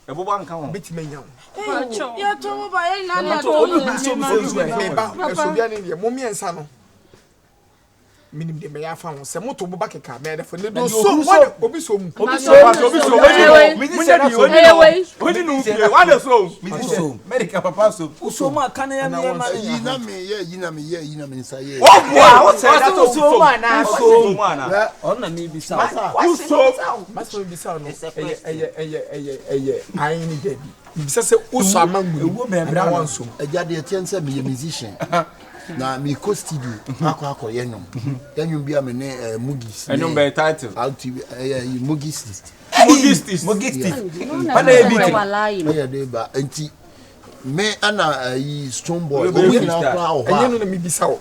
E boba nka ho. Beti menya ho. Pacho. Ya to boba e na na to. Me ba, so bia ne de mo miensa no. Minim de me ya fa ho se moto boba keka me de fo ne do so obi so mu mi di se di oni no fie wa de so mi di se medical papa so so ma kan ya ma yi na me nsa ye o bua o se da to so ma na so ma na on na mi bi sa you so maso bi sa no eye ayin ni de bi bisa se o so amangu ewo me bra wan so eja de tiense me musician na mi co studio akọ yenum bi am ne mugis enum be title out mugis ana e bi ya de ba anti me ana strong boy obi na kwa o enye no na mi bisa o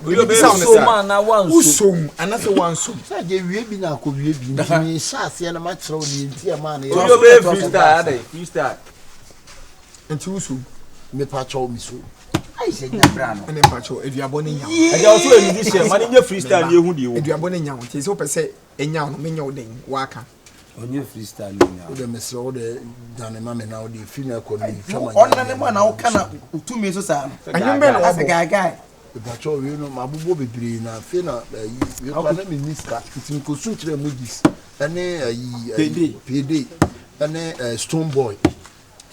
so ma na wan so usom anase wan so sa je wie bi na ko wie bi ni sha se na ma kire o ni nti e ma na yo be freestyle dey freestyle anti usom me pa cho mi so ai se nya bra no ene pa cho eduabo ne nya eja o so eni di se ma ni freestyle ye hu di wo eduabo ne nya o ti se o pese enya no menya o den waka onye freestyle nya o de me se o de dan ma me na o de fi na ko ni chama onna ne ma na o kana utumi so sa anyum be na wa bo gaga pa cho we no ma bubo bebre na fe na we ko na me niska tin ko sun kire mugis ene pd ene stone boy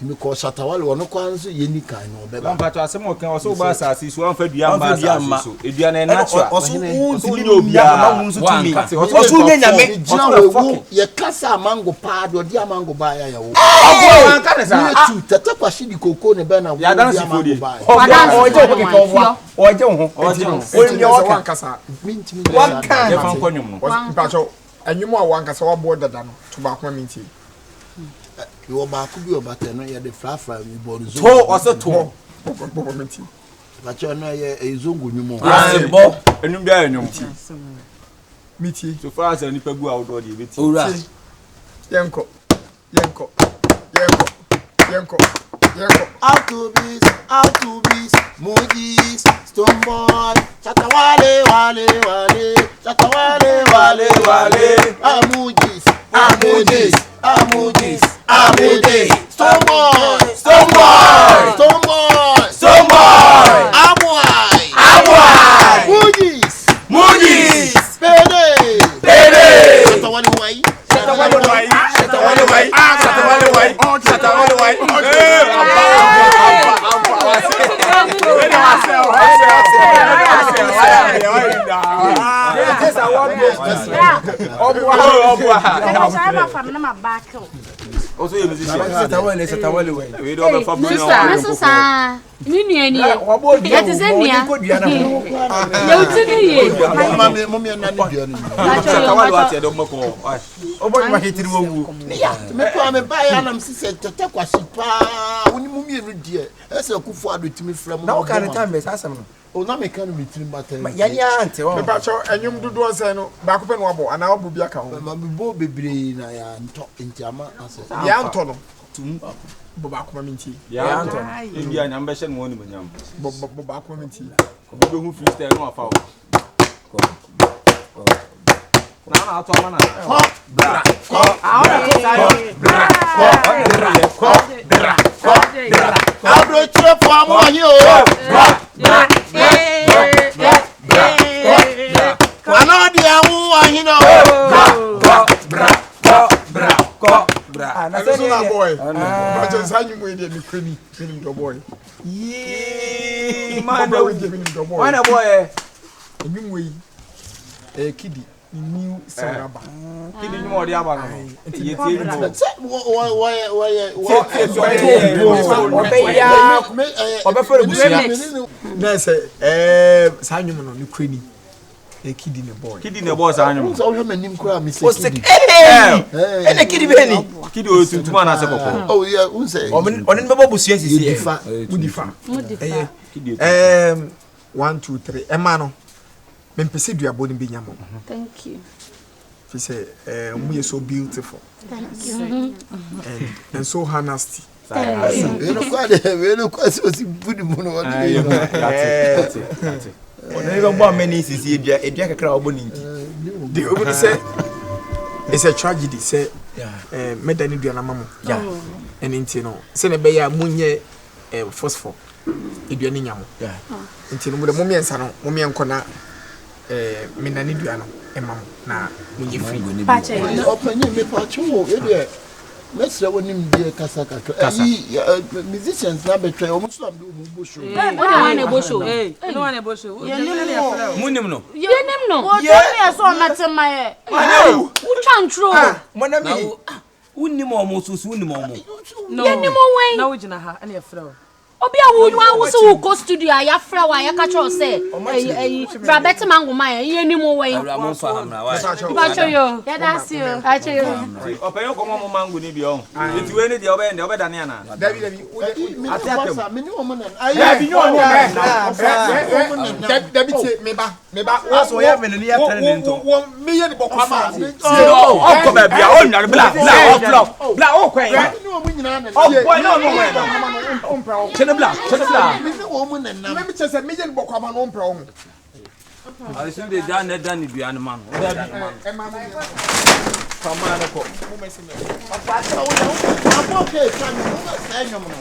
me ko satawale wono kwa nso yeni kan no be ba mpato asem kan oso ba asasi so anfa dua mba asasi so edua na natural oso ni obia ma mu nso tumi oso nya nyame jina wewu ye kasa mango pa do dia mango ba ya wo obo kan sa tu tata kwashi di koko ne be na ya dan si fodi oje obo ke ko wa oje ho o ni o wan kasa mintimi wan kan ye fan kwanyum no mpato anyum a wan kasa wa bo dada no to ba kwa minti yo ba ku bi obata no ye de fra mi bo zo to oso to bo minti ba cho no ye ezongo nyumo bo enum bia enum miti so far as any pegu outdoor dey beti ora yenko out to bees mojis stone boy chatawale wale amujis stone boy amwai mojis pede chatawale wai also you musician setawale we we do be for bring Nisa ni ni ya te se nia ya utini ye mami na ni bia ni setawale wa te do mako obo ni mahitiri wo wu me ko me ba ya na msise tete kwashi pa oni mumi enu die ese kufu adotimi frem na o kan time be sasam no o na me kan mi tiri mata yanya ante o me pa cho anyum dudu onse no ba ko pe no abo ana obo bia ka ho ma bi bo bebre na ya nto ntiama ase ya nto no tum bo ba ko minti ya nto india nyam be hye no woni manyam bo ba ko minti be hu freestyle no afa o na ato ama na bra abro tire fo amu ahi o ana di awu ahi no bra na se na boy ba je sanyu mo ide mi kwani fini do boy man we dey fini do boy why na boy enyum we kidi new saraba kidi nyum odi aba no ye tie ni obe fere busia na se sanyu no ni kwani kidi ne boy sanyu so we manim kura mi se kidi ene kidi be ni kidi o tuntuma na se kokko oh yeah unse oni bebo busia sisi mudifa kidi 1 2 3 ema no mempese duabo ni benyamo thank you she say mu so beautiful thank you and so honesty We no quite so put the mono on. That's it. Ona even more many sisi ebia kakra oboni nti. The open say it's a tragedy say medani duana mamo. Yeah. And nti no say na be ya munye phosphor eduani nyamo. Yeah. Nti no mo de momiensa no momienko na menani duano emam na munye free. Pache. Openye me pacho wo e let's say when him dey kasa musicians na betray almost am do mo show. No one ebo show. Munim no. Yenim no. Wo me so na temaye. Wo twantro. Monami. Unim omo so unim omo. No. Yenim wen. Na wo gina ha na ye frɛ. Obi a wo so go studio a ya frɛ wa ya ka cho say Robert Mangoma yenim wen. Awurama fa hamra wa. Pacho yo. Ya das yo. Pacho yo. Open ko mo mango ni bi on. Enti we ni de obedane ana. Dabi Atem. Me ni o mo na. Dabi ni o mo na. Dabi tie me ba. Aso ya menani ya tane nto. Wo me ye de bokwa ma. Oh, ko ba bia o nyare bla o kwen. Ni o mo nyina na. Oh, boy no we. Chene bla. Me ni o mo na na. Me chese me ye de bokwa ma no mpra o. I see the dan duan man. Pamana ko. Okay, try me. Mo say nyom no.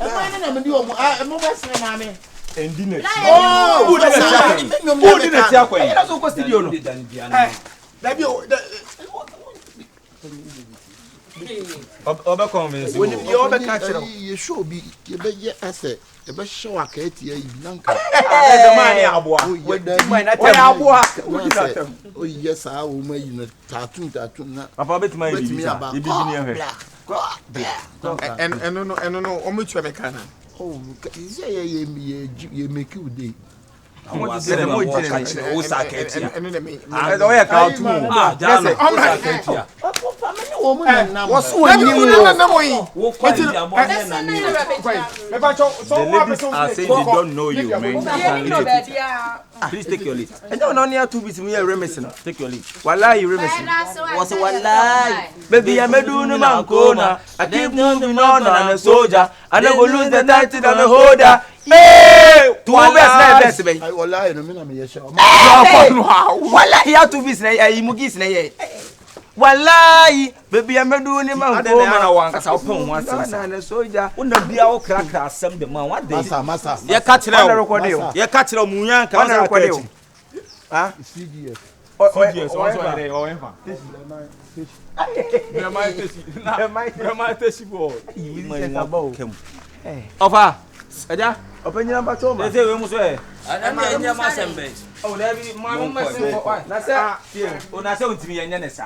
E ma na me di o mo mo ba sene na me. Endine. Oh, who did it ya kwen? That's go studio no. Dabi o Oba convince. When you oba catch you show be you be ye ase e be show aka etie yi nanka. The man ya aboa. We aboa. We did that. Oh yes, I will make you tattoo na. Papa betima yi bi sa. Ibi ni ehwe. and no o me twa me kana. Oh, you make you day. What is mo jire o sa ketia. And me. O ya ka tu. Jano. O sa ketia. O mo na. What's one you na mo yi? Wo kwa dia mo na ni. Me ba cho so The ladies are saying they don't know you, man. Please take your lead. And no near 2 bits me remissing. Take your lead. Wallahi remissing. Was wallahi. Baby, I'm a doing man corner. I keep moving on and a soldier. I never lose the title and the holder. Hey! 2 best baby. I wallahi no me na me yesha. Wallahi ya 2 bits na imugis na ye. Wallahi, baby, I'm a doing man corner. I want to open one and a soldier. Una bia o crack asem the man. What day? Massa. Ye catch it out. Ye catch it out muyan ka na record. Ah? CGS. CGS also there or ever. Ofa, aja, open your number 2 man. Say we must say. Ana enya masembe. Oh, there be man masembe. Na say, o na say untimi yenya ne sa.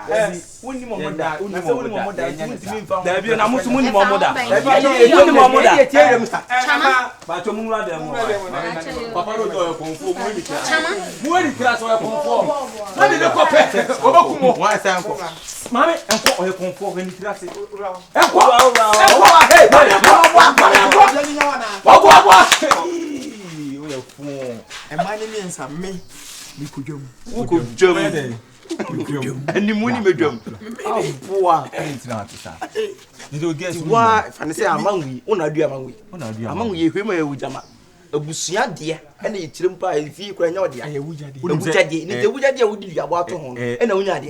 Wonni mo moda, wonni mo moda, untimi mfa. There be na musu munni mo moda. Wonni mo moda. E tie dem sa. Chama. Ba to munwa dem mo. Papa ro do e konfo mo ni kra. Chama. Mo ni kra so e konfo. Na ni de ko pe. O ba ku mo. Wa sa enko. Mami, enko o e konfo ni kra se. Enko. Enko. Hey, wa. E ma ni nsa me ni kudwom. Uko dwom. Ani muni medwom. Aboa. Entina atisa. Ndio guess wa fane say amanwi una dua amanwi. Amanwi ye hwema ye wujama. Abusua de ena ye kirem pa ye fi kura nya ode ya. Wujade. Ni te wujade wudi abo ato ho. Ena wunya de.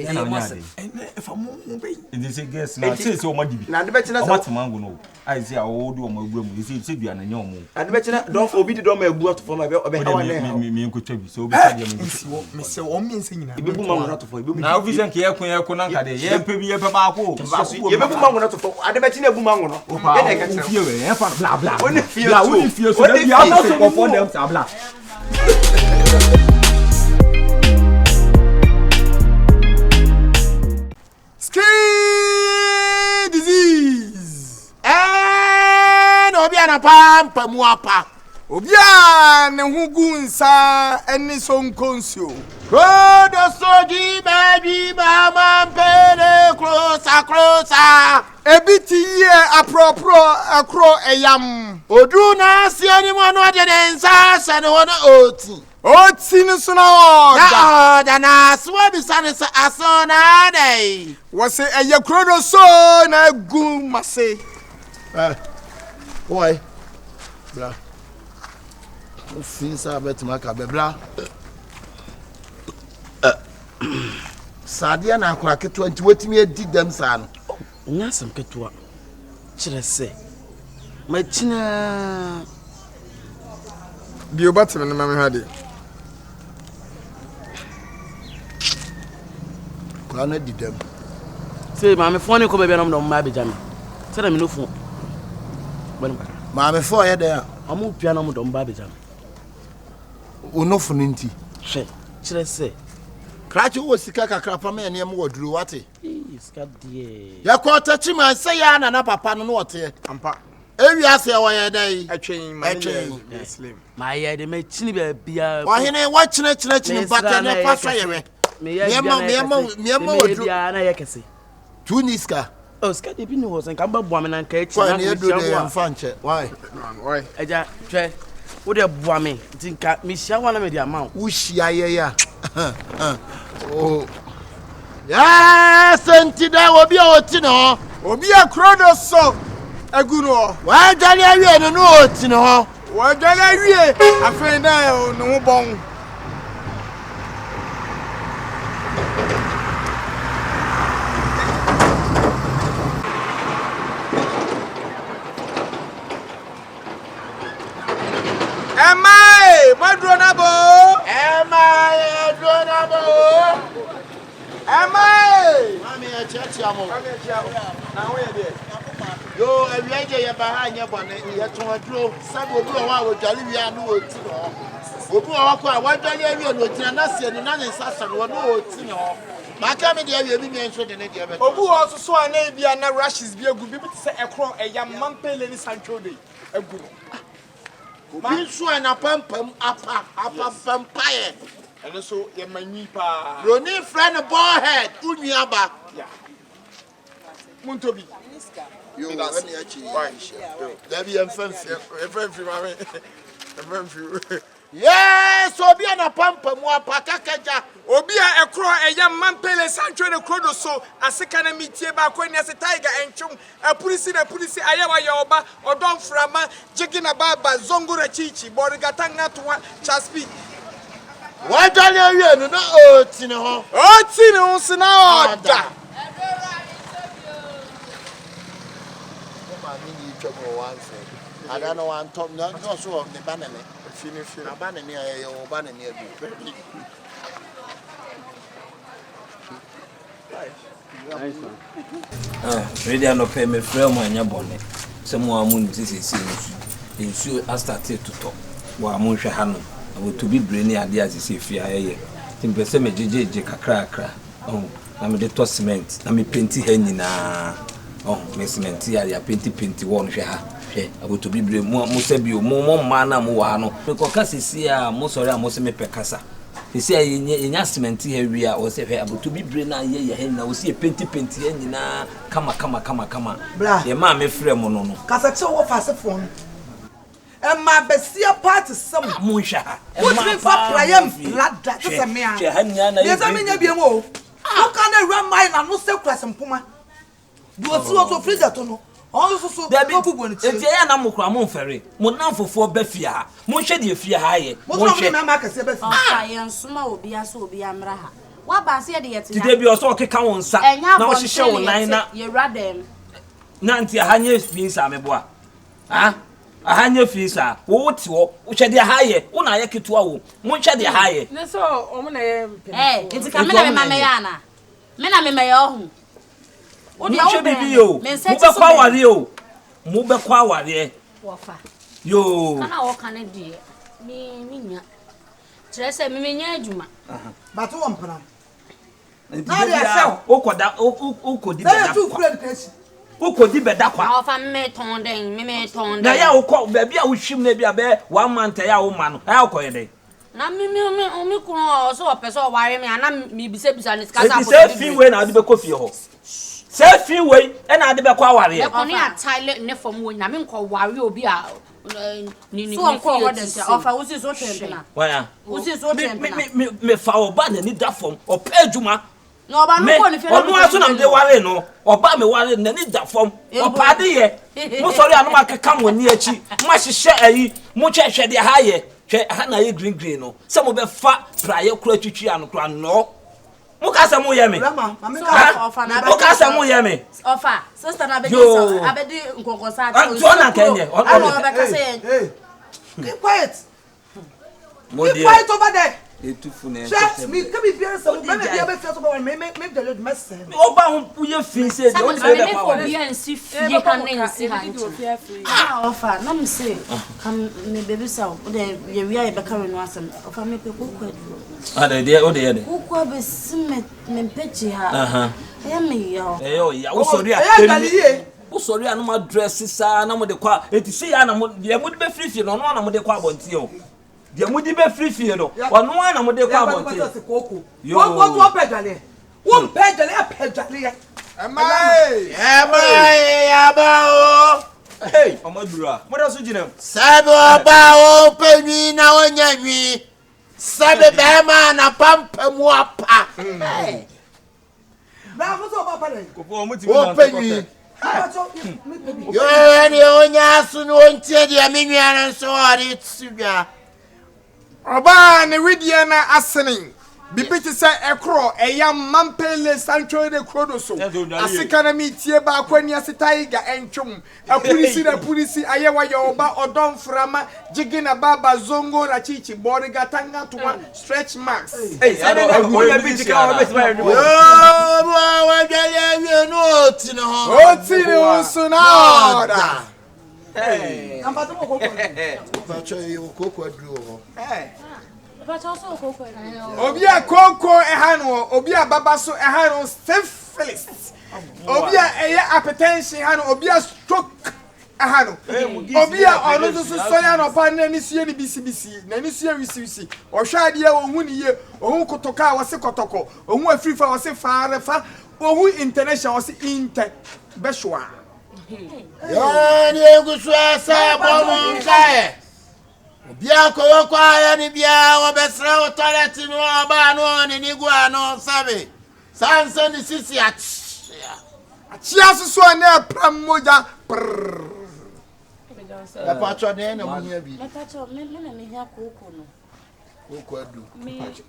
Ene fa mo be. Ndio say guess na say o madibi. Na de be kina say o mango no. I say o do o magu mu. Say dua na nya o mu. Ade be kina don obi de don ma abu ato fo ma be obe hawa na. Me nkotwa bi. So obi ka de me se o mi nse nyina. Ibe bu mango na to fo. Na vision ke yakun na nka de. Ye pe bi ye pe ba ko. Ye be bu mango na to fo. Ade be kina bu mango no. Ye na ka fie we. Ye fa bla bla. Oni fie so. Oni fie so. Na bi a so ko fo dem sa bla. Skin disease. And obiana pampa muapa. Obia ne hugu nsa eni sonkonsio. Kodo soji baby mama pere closer. Ebiti ye apropro akro eyam. Oduna si ani mo no de nsa se ne ho na oti. Oti ni so na oda. Na oda na so bi sane se aso na dai. Wose eye krodo so na gu mase. Why? Bra. Since I bet my cabe bra. Sadia na akwa ke 20 wetimi edi dem sa no. Nya sam ketua. Kire se. Ma china bi obati me ma me hade. Kwa na di dem. Say ma me phone ko be be no ma be jam. Say na me no phone. Bani ba. Ma me phone ye dem. Amu pia na mo do mba be jam. Uno phone nti. Hwe. Kire se. Krachi wo sika kakra pa me ne mo waduru wate. Sika die. Ya ko tachi man say ya na papa no wote. Ampa. Ewi ase wo ye dai. Atwen man slim. Ma ye de me chini be bia. Wa hene wa chine bata ne pa so ye we. Me waduru. Na ye kese. Tuniska. Oh, ska de bi ni wo sen kan ba bua me nan ka echi na ne do de amfa nche. Why? Why? Eja hwe. Wo de bua me. Tinka me hia wana me de ama. Wo hia ye ya. Oh. Ya senti da obi a oti no. Obi a krodo so agu no. Wa dwale awie no no oti no. Wa dwale awie afen da no ho bon. Emai, madronabo. Emai, madronabo. Emai. Mami e chechi amo. Na ho ye de. Yo, ewiaje ye ba ha nye bone ye ton aduro. Sabe obi o wa wo dwale wi anu oti no. Obi o wa ko a wa dwale awie no tina na se ni na ne sasa no no oti no. Maka me de awie mi nso de ne de be. Obi o so so ana bia na rashes bi agu bi bi se ekron eya mampele ni sancho de agu no. Obi so na pampam apa pampaye. And so ye manyi pa. Roni friend ball head unuaba. Yeah. Muntobi. Yo, when you achi. There be emfancy. Emfancy mama. Emfancy. Yes, obi na pampam apa kakaja. Obi a ekro eya mampele sancho de krodo so aseka na mitie ba ko ni ase tiger enchum apurisi na purisi ayawa ya oba odon frama jigina baba zongura chichi borigatanga toa chaspi. Why dwale awie no na oti ne ho. Oti ne ho se na oda. I don't know one top no so of the banana. Finish. Na banana e o banana e bi. Ready and pay me frame anya bonnet. Some woman this is in I started to talk. Wa mun hwe ha no. To be brainy ade as say fia ye. Tim pese me jejeje kakra. Oh, na me de to cement, na me painti ha nyina. Oh, me cement ya painti won hwe ha. Hwe to be brainy mo se bi mo ma na mo wa no. Me ko kase si a mo sori a mo se me pekasa. Esi enya cement ha wi a o se hwe to be brainy na ye ha na o se painti ha nyina kama. Ye ma me frame no no. Kasa che wo fa se phone. Emma besia party some munsha what me fa prayam lada to se me a che hanya na ye me nya biem o how can I run mine and no se kwasem poma do si o to freezer to no on so no bubu ni enti ya na mokra mo mfere mo namfofo ba fia ha mo hwe de fia ha ye mo hwe me ma kase ba fia ah yen suma obi aso obi amra ha wa ba se de yete ya bi oso okeka won sa na o hyehyɛ won nan na ye radem na nti hanya fi sa meboa ha ahanya fisa wo ti wo hwe de haye wo na ye ketua wo mo hwe de haye ne so omo na ye enti ka me na me mama ya na me na me me ya ohu wo de hwe bibi yo mo be kwa ware yo mo be kwa ware wo fa yo kana wo kana die mi nya trese me nya adwuma ba to wo mpana na de asew o kodi be na ukodi beda kwa ofa me tonden na ya ukọ baabi a wohwim na bia be 1 month ya wo ma no ya ukọ yede na mi kunu so opeso ware me ana mi bisa ni skasa po se fi we na ade be kofi ho se fi we e na ade be kwa ware e ko ni atile ne fom wo na me nko ware obi a ni so ko wode ofa wo si so twempe na wa ya wo si so twempe na me fa oba na ni da fom opa adwuma No, but no one if you am de ware no. Oba me ware na ni da fom. Opa de ye. Mo sorry anu ma keka mo ni achi. Mo hihye ayi. Mo hwehwe de ha ye. Hwe ha na ye green no. Se mo be fa praye kura twitwi anu kura no. Mo ka se mo ye me. Mo ka se mo ye me. Ofa, sister na be so. Abedi nkonkosa ati. Anto na kenye. Hey. Keep quiet. Keep quiet over there. Shut me. Come here, so maybe be able to talk about make the Lord mess. Oba hu ye fin say the only say that for be and see fie kan na see ha. Ofa, na me say come me baby so the ye wi aye be ka no asem. Ofa me pe kokwa duro. Ah de o de ye de. Kokwa be sim me pechi ha. Ya me yo. Ya wo sorry a. Wo sorry anu ma dress sa na mo de kwa. Enti see ya na mo de mo de be free no no na mo de kwa bonti o. De mo di be free fie no wonu na mo de kwa abonte yo wo pedale wo pedale a pedale amai aba o hey amadura mo da so ginem sabe oba o penwi na onyanwi sabe be ma na pampa mu apa na mo so oba pale ko po mo ti o penwi yo ni onya su no ntie de amenwa nso ori tsuga Oba ne widie na asene bibi ti se ekro eyam mampele sancho de krodo so asika na mitie ba akwani asitaiga entwom apurisi ayewa yoba odon frama jigina baba zongo na chichi boriga tanga tuma stretch marks hey we be ti ka we be wa jale wi no otine ho so na hey amba to ko Pacho yo koko aduro. Pacho so koko. Obi a koko ehano, obi a baba so ehano syphilis. Obi a eye hypertension ehano, obi a stroke ehano. Obi a ono so soya no pa na ni sue ni bisibisi, na ni sue wisisi. Ohwa ade a ohun ni ye, ohun kotoka wose kotoko, ohun afrifa wose faarefa, ohun international wose inter beshwa. Yo ni egusu asa bomo nkae. Bia ko kwa ya ni bia obesra o toilet no aba no ni gua no sabe. Sansa ni sisi achia susu na pram moja. E pacho de na munya bi. E pacho me na me hia koko no. Koko adu.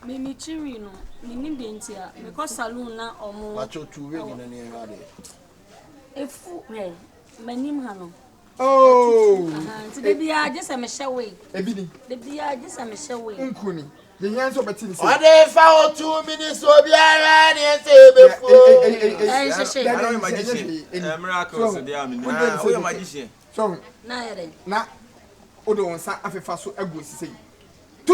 Me chiri no. Ni dentia. Me ko saloon na omo. Pacho tuwe ni na ni ade. Efu manim ha no. Oh. Nti de bia je se me hyewe. Ebini. De bia je se me hyewe. Nkuni. De yan so beti ni se. Ade fa o 2 minutes obi ara ni se be fu. I don't magician. Miracles dey am. Who you magician? So. Na yere. Na odo wonsa afefa so agu sisi. 2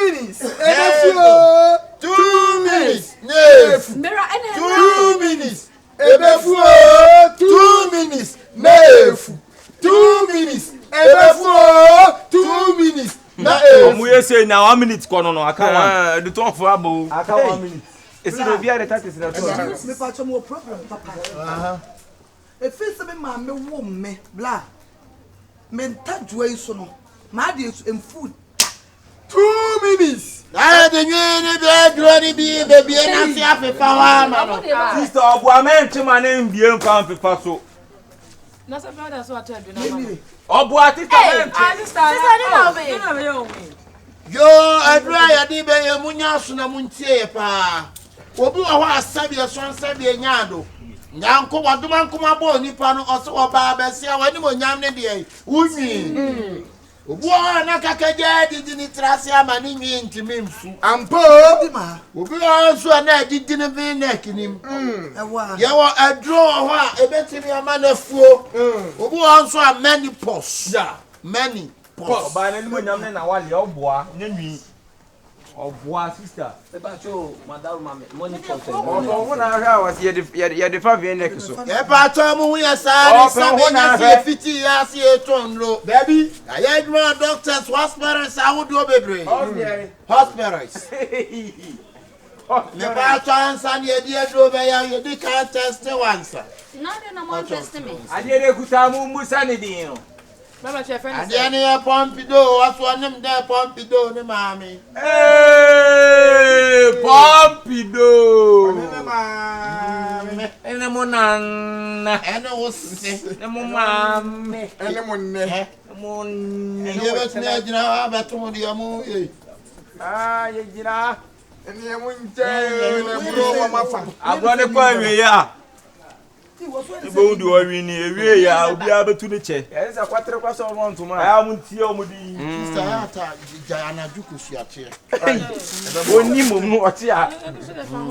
minutes. Ebefuo. 2 minutes. Nef. Mira 2 minutes. Ebefuo 2 minutes. Nef. 2 minutes. Ebefuo 2 minutes. Na mu ye say na 1 minute kono no aka 1. The ton for abo. Aka 1 minute. Esi do bia the 30 na me pa chomo problem papa. E fi se me ma me wo me bla. Me ntajua iso no. Ma de em food 2 minutes. I the new bedroom be baby na fi afefa wa ma no. Sister Obuame nchima na mbie mfa mfefa so. Na se brother so atadu na ma. Obuati ta Sister ni na me. Na me yo. Yo adura ya di be ye munya so na muntie pa. Obi wa ho asabi so nsabi nyado. Nyanko waduma nkoma bo nipa no oso oba abesia wani mo nyam ne de unyi. Obu na kakaja didi ni trase ama ni nwi ntimi mfu. Ampo obi so na didi ne be neck nim. Ewa. Ye wo adro ho a ebetimi ama na fuo. Obi so a many pos. Yeah. Many pos. Oba na ni mo nyam ne na wale oboa ne nwi. Oboa sister. E ba cho madam mama money pos. O na hwa was ye de fa ve neck so. E ba to mu ya sa ni sabe na se fiti ya se etonro. Baby, aye duma doctors hospitals awudo bebre. Hospitals. Ne ba to ansa ni e di edro be ya ye di can test once. Na de na mo test me. Ade de kuta mu musa ne din no. Mama che friend. Ade ne ya pompido, aso anem de pompido ne mami. Pompido. Mama nana. Ene wo se. Ne mo maame. Ene mo ne. Mo ne. Ye betumi agina abeto de amu ye. Ah, ye gina. Ene mo nje ne bro mama fa. Abro ne kwa wi ya. Ibo ndi o wi ni ewie ya obi abetu ne che. Ya se kwatere kwa so mo ntuma. Ah mo ntie o mo di. Sister ata jana juku suache. Oni mo mu oti a.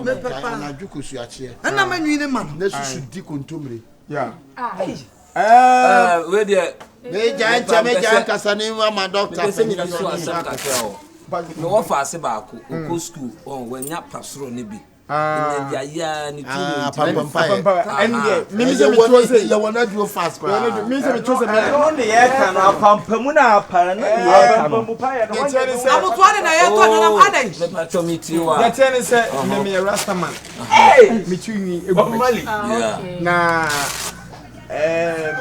Jana juku suache. Ana manwi ne man. Ne susu di kontomre. Yeah. We there. Me jan kasa ni ma doctor. No offer se ba ko ko school on wanya pasoro ne bi. Ya ya ni pampa. Ende me se me chose ya wana do fast kwa. Me se me chose me no ne ye ka na pampa mu na apara na ye ka no. Amu to ade na ye to na adan. Me pa to meet you wa. Ya tell say me rasta man. Hey, me twi egumali. Na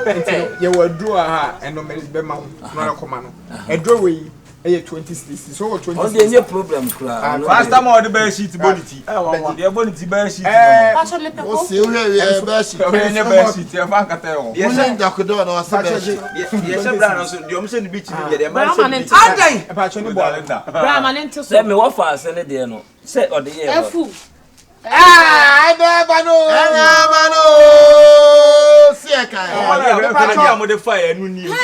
pentino ye wadru ha eno me be ma no na koma no. Edro we 2060 so 20. On dey problem kra. First time on the bed sheet bonity. The bonity bed sheet. O se o le bed sheet. O le bed sheet e fa nkata yo. Yes, and dakodo na wasa bed sheet. Yes, bra no so the om say the beach ni dey man. Adan. E pa choni boy lenda. Bra man ento so. Say me wo fa se ne dey no. Say o dey here. Efu. I never know. Siaka. Pa choni am dey fire nu ni. Na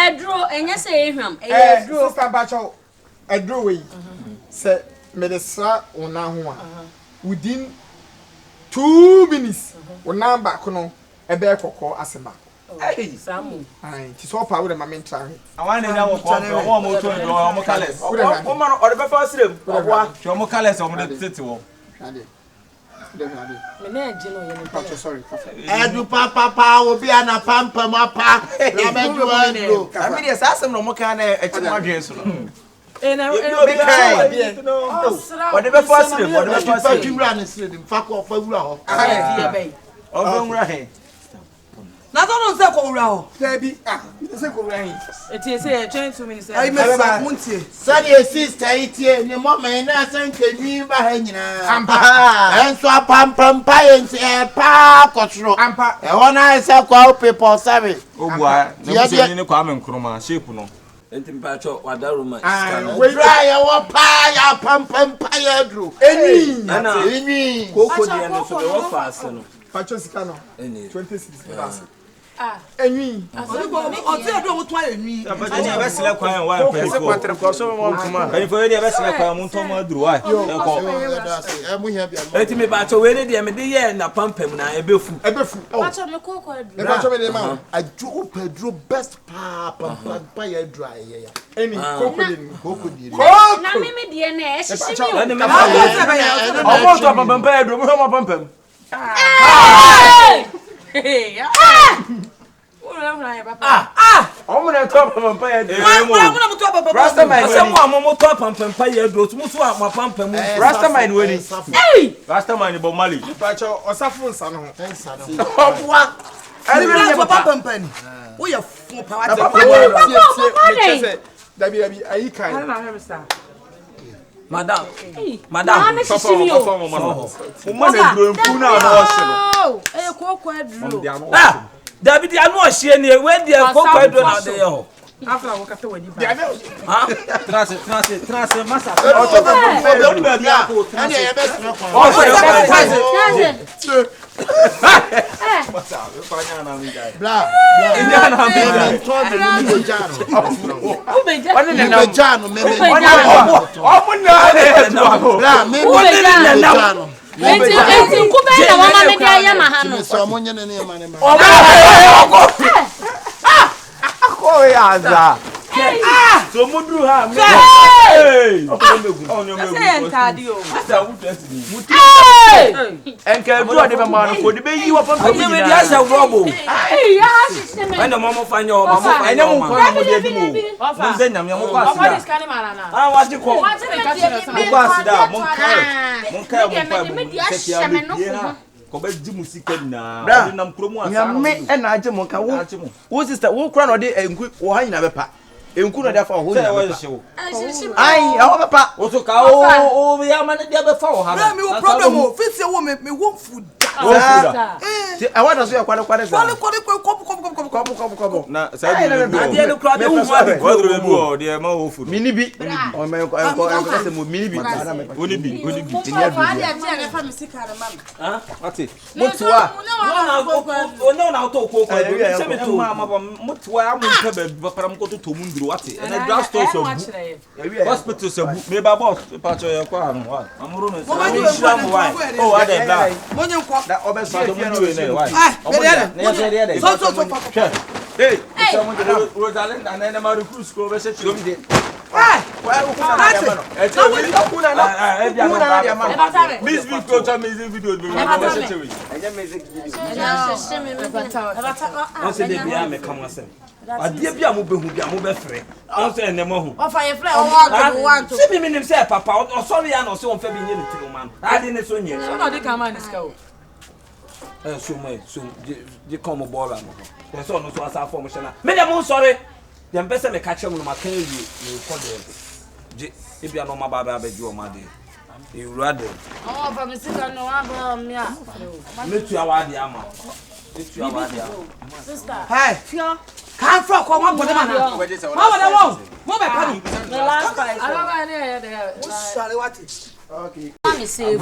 Edro enye say ehwam. Edro. Sister Bacho. Edro we. Say me dey sa ona ho a. Within 2 minutes. Ona back no e be kokko aseba. Hey, Samu. Ai, ti so pa we ma men try. Awon na wo ko wo mo to do wo mo kales. Wo ma no o de be fa sirem. Owa, wo mo kales wo mo de tete wo. Sorry. Edu papa obi ana pampa mapa. Na medu ando. Ami dey sa asem no mo kan na e chi mo adwen so no. What the first name? What the first name? Kimra ne sire dim fa ko fa wura ho. Wura he. Na don't say ko wura ho. Baby, say ko wura he. It is 22 minutes. Ai me sa muntie. Sadi sister itie ni mo me na san kenwi ba ha nyina. Ampa. Enso apampam pa yenti e pa kotro. Ampa. E wona ese kwa people sabe. Ogua, na so ni kwa amenkroma shape no. Enti mpacho wadaruma skano. We try ya wo pa ya pampam pa ya dru. Eni. Eni. Koko dia no so be wo fast no. Pacho sikano. Eni. 26 pass. Enwi. O ti edo mo to enwi. Eni e be sele kwan wa pe ko. Se kwatre ko so mo kuma. Eni fo e be sele kwan mo nto mo aduru wa. E mo hia bia. Enti me bacho we ne dia me de ye na pampam na ebefu. Bacho me koko adru. E bacho me de ma. Aju pedro best pa pampam pa ya dry ya. Eni koko di. Na me de na e hihimi o. Na me ma. Omo to pampam pa aduru mo mo pampam. Hey, Omo na to pampam pa aduru. Mo to papa. Rasta man. Asem wa mo to pampam pa ya aduru. Mo so ma pampam. Rasta man we ni. Hey! Rasta man bo Mali. Pacho osafo nsa no. Ensa no. Obwa. Ani me na papa mpani. Wo ye fun pa wa te. Dabi ayi kai. Madam. Madam. Na hihimi o. Mo na duro mpu na no se no. Koko adru. David anu ohie ne we dia koko adru na de ho. After wo kata wani ba. Ha? Trance masa. Ani e be sna Bla. Indiana me. So mudru ha me. Hey! Enke du ade be ma no ko de be yi wa papa ni me dia sha robo. Ya system. Ana mama fanya o mama fanya o mama. Mo de di mo. Mo ze nyam mo kwa Papa dis kan ma na. Ah wa di ko. Mo kwa sida mo kai mo dia me no ko be di musika na ode nam kromu asa. Nyame e na age mo ka wo sister wo kura na ode enku wo ha nyina be pa. Enku no da fa ho nyina be pa. Ai, papa. O to ka o ya ma ne dia be fa o ha. Na me wo problem o. Fit say wo me won food. I want to see a kwale. Na sa bi dia no kra be hu ade. Wadro bi o dia ma wo food. Mini bi. O me ko se mo mini bi. Oni bi. Ah, ati. Mutwa. No na to ko se me to ma mutwa amu nka ba param ko to mu nduro ati. Na drug store so hospital so me ba boss pacho ye kwa anu wa. Amuru no se. Oh, ade bla. Monye nkọ. Da obese do mu nduro ne wa. So. Hey, someone to Rosalind and then my recruit school be se chiro mi de. Miss Victor to music video be se chiro. On se de bia me come say. Adie bia mo behu bia mo be frɛ. On se ene mo hu. O fa ye frɛ o want to. Se mi nim say papa o sorry ya na o se on fa bi nye ne tiro man. Ade ne so nye. So na de ka man iska o. So je come ball am. Then so no so asa form shana. Me dem mo sorry. Dem pese me ka chem no ma kan you for them. Je e bia no ma ba ba ju o ma de. E wurade. O fa me sika no aba me a. Me tu awade ama. Sister. Hey, Fio. Can't fuck on one bottom. How would I want? Move back. The last price. I don't know what it. Okay. Let me say. I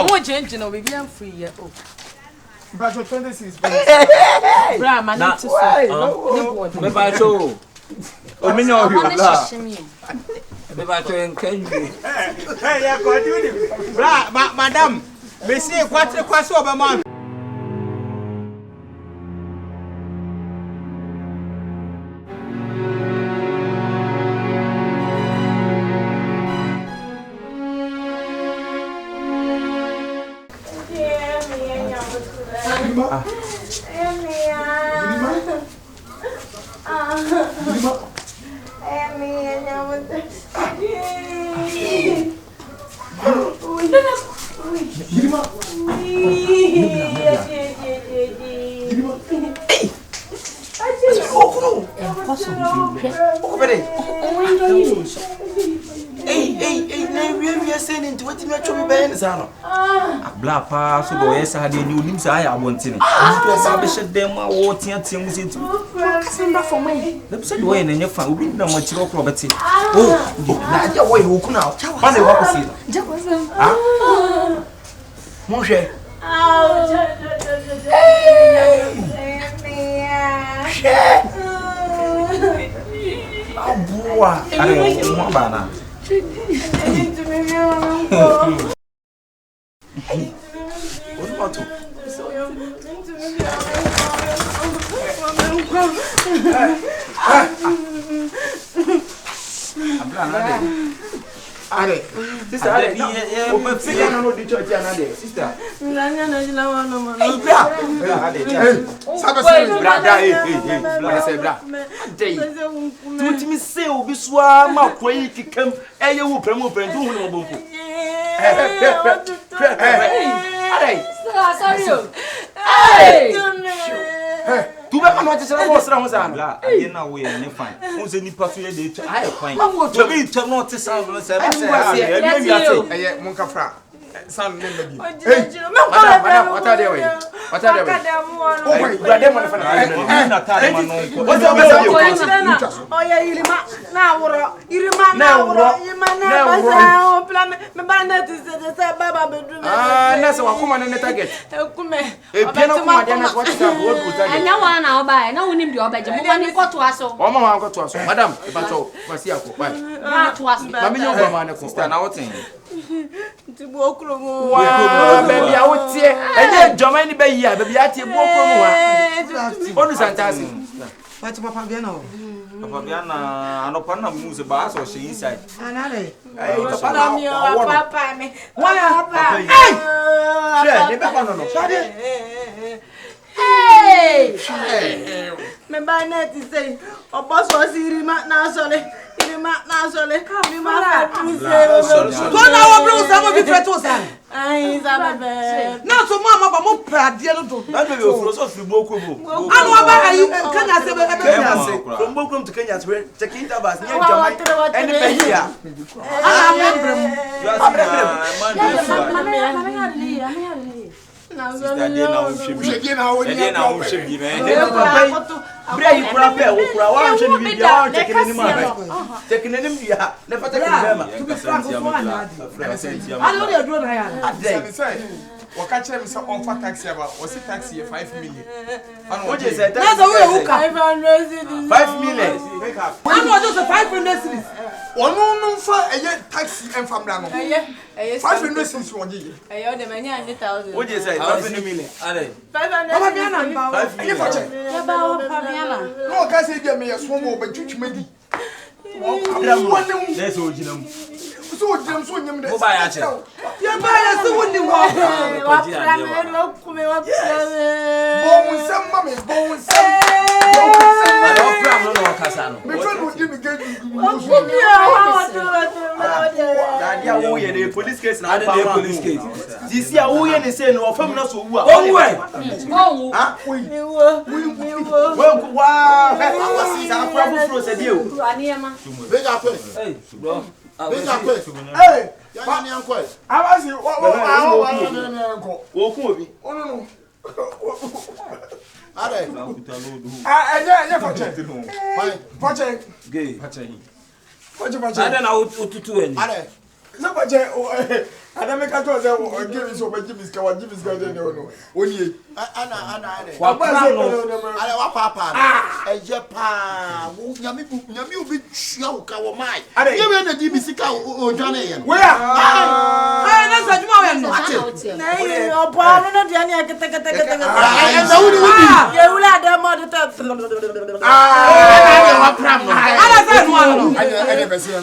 want change no, we be free. Oh. But 26. Bra, man, not to say. Me ba cho. O me no hu. Me ba cho en kan you. Hey, ya ko do ni. Bra, madam. Me say kwaso oba man. Black pass so boy yes I dey new nim say I abontine. To ba be hye dem a wo tia mu se nti. Kasimba for me. Dem say do na nya fa obi na ma kire okro beti. Oh, na dia wo ye kuna. Ba na wa kwasi. Jakwasem. Ah. Mo hwe. Abua. Ale mo ba na. What about you? Sister, tu be ma ti sera mo sera ho sa la aye na wo ye ne fine won se nipa so ye de twa aye fine to be twa no ti sa no se be se aye e mi ate Eye mon ka fra. San ne bi. Madam, what are they way? What are they way? Oh my, you are them on the phone. na ta ma no ko What's up, Mr. Oh yeah, Irima na woro. Irima na woro. Irima na basa o plan me ba na ti se baba bedroom. Ah, na se wa kuma na target. Kume. E pia na kuma dia na what is up? What would target? Enya wa na oba na wonim de oba je mo ba ni koto aso. O ma wa koto aso. Madam, e ba cho, kwasi akọ, bye. Na to aso. Mami nyo gba ma na ko. sister na what thing Tibu okro mo. Wow, baby, I would say. Enye joma ni be yi a baby ati bu okro mu wa. Onu santasi. What papa bia no? papa bia na anopa na mu se ba so she inside Anale. Papa na Papa me. Papa. Hey! Share, ne be pa no no. Hey! Me ba na ti say, obo so si Irima na sole. Irima na so le ka mi ma so na wo bro sa mo bi treto sa ai za bebe na so mo ba mo prade no do na be ofuro so firi boku bo anu aba ayi Kenya se be Kenya se from boku to Kenya se check in tabas nya jama any be here ana membrem you are sister man na wo shebi bra yi kura pe wo kura wa hwe ni bibia wa check ni ma check ni nim dia na fa check ni ma to be frank so ana alo de duro na ya waka chere me say on for taxi aba o si taxi 5 million anu o je say na so we huka 5 million anu o just 500 cities onu no fa eye taxi en famra no eye 500 cities wonje eye o de manya 1000 o je say 5 million ale 500 baba bia na mba 5 million for check ya ba o pa bia na no ka say dia me yeso mo ba twitwumadi let's ojina mu so ojina so nyem de mo ba ya che ya ba ya se woni wo wa pra me no kume wa pra me bon sem mama bon sem ale o pra no no kasa no me try no give me get Dadia wo ye the police case na the police case. This year wo ye ne say no ofam na so wu a. Oh we. Oh. Ah? Wo. Wa awasi sa afro fro se die o. Aniema. Big up. Hey, bro. Big up. Hey. Ya ni anko. Awasi wo Wo ku obi. no. Are. Anya for check. For check. Gay. Watch. Ada na ututu eni. Are. Na watch. Adameka to say o give me so ba give me ska wa give me ska dey no. Oni. Ana are. Wa pa no. Are wa papa. Eje pa. Wo nyame obi twia wo ka wo mai. Ye we na di mi sika o dwane ye. Where? ah na sa juma we no Na ye o pa no no dia ni akete. Na wudi. Ye wula da mo de ta. Wa pram no. ana sa no Anya be say.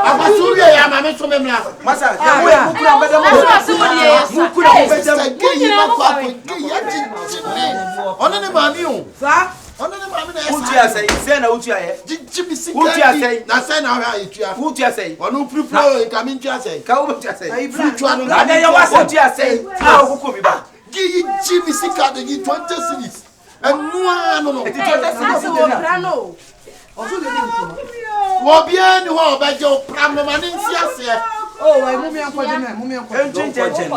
Abasuye ya mama so memla. Masa, ya wo e kukura mbede mo. Kukura mbede mo. Geyi makwa ko geyi ajinjine. Ono ne mami o. sa Ono ne mami na Utu ya say, say na utu ya ye. Jimi sika. Utu ya say. Na say na ha etua. Utu ya say. Ono pripro e ka mi ntua say. Ka wo utu ya say. ai bra Na de ya wasa utu ya say. Ah, okuko mi ba. Geyi jimi sika de 20 series. Enua no no. Asa wo pra no. oso de nko Wo bia ni ho obaje o pram no ma ne nsi ase. oh wai mu mi anko je Enchen.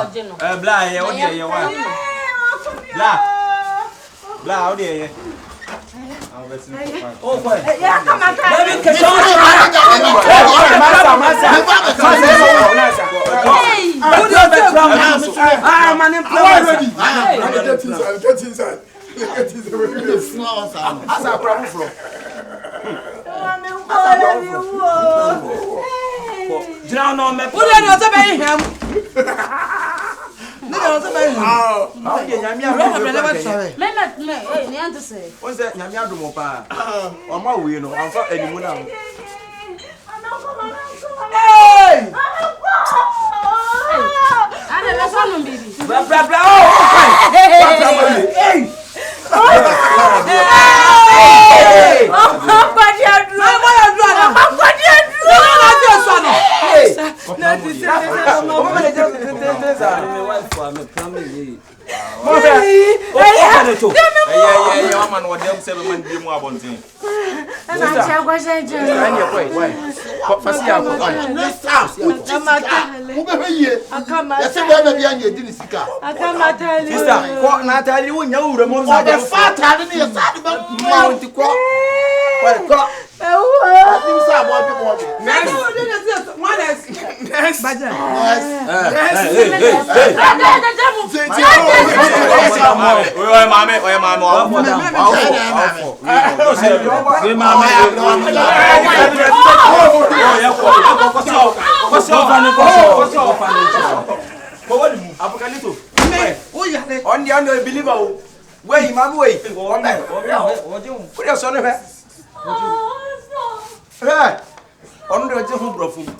Bla ye, o de ye wa. Bla, o de ye. Oh, boy. Ya kama ta. David ke so. ah man employment Get inside. Asa prabu fro. Jina no me. wo de no se be him ni de se be him Ah, de nyame a. Me ni ante se. Won se nyame adomo pa. O ma we no, amfa animu na. hey Ana me so no bibi. Bla bla bla. Oh, fine. Hey. Padi adru. Padi adru. na ti so no Na ti se O me le je za. Me wife for me family ye. mo be Yeah, man, what them say man be mu abontin. na cha kwa shenje. Anye kwai. Fasi ya kwai. Wo be hie. Akama. Ya se be na bia nye di ni sika. Akama tali. Sister, ko na tali wo nya wura mo O de fata ne ya sa de ba mo nti ko. Wai ko. Atim sa mo bi mo bi. next wo de se one baja Oye mame. Apokalito. wo ya le On the believer. Wait, mama, wait. What are son of her? On the different profile.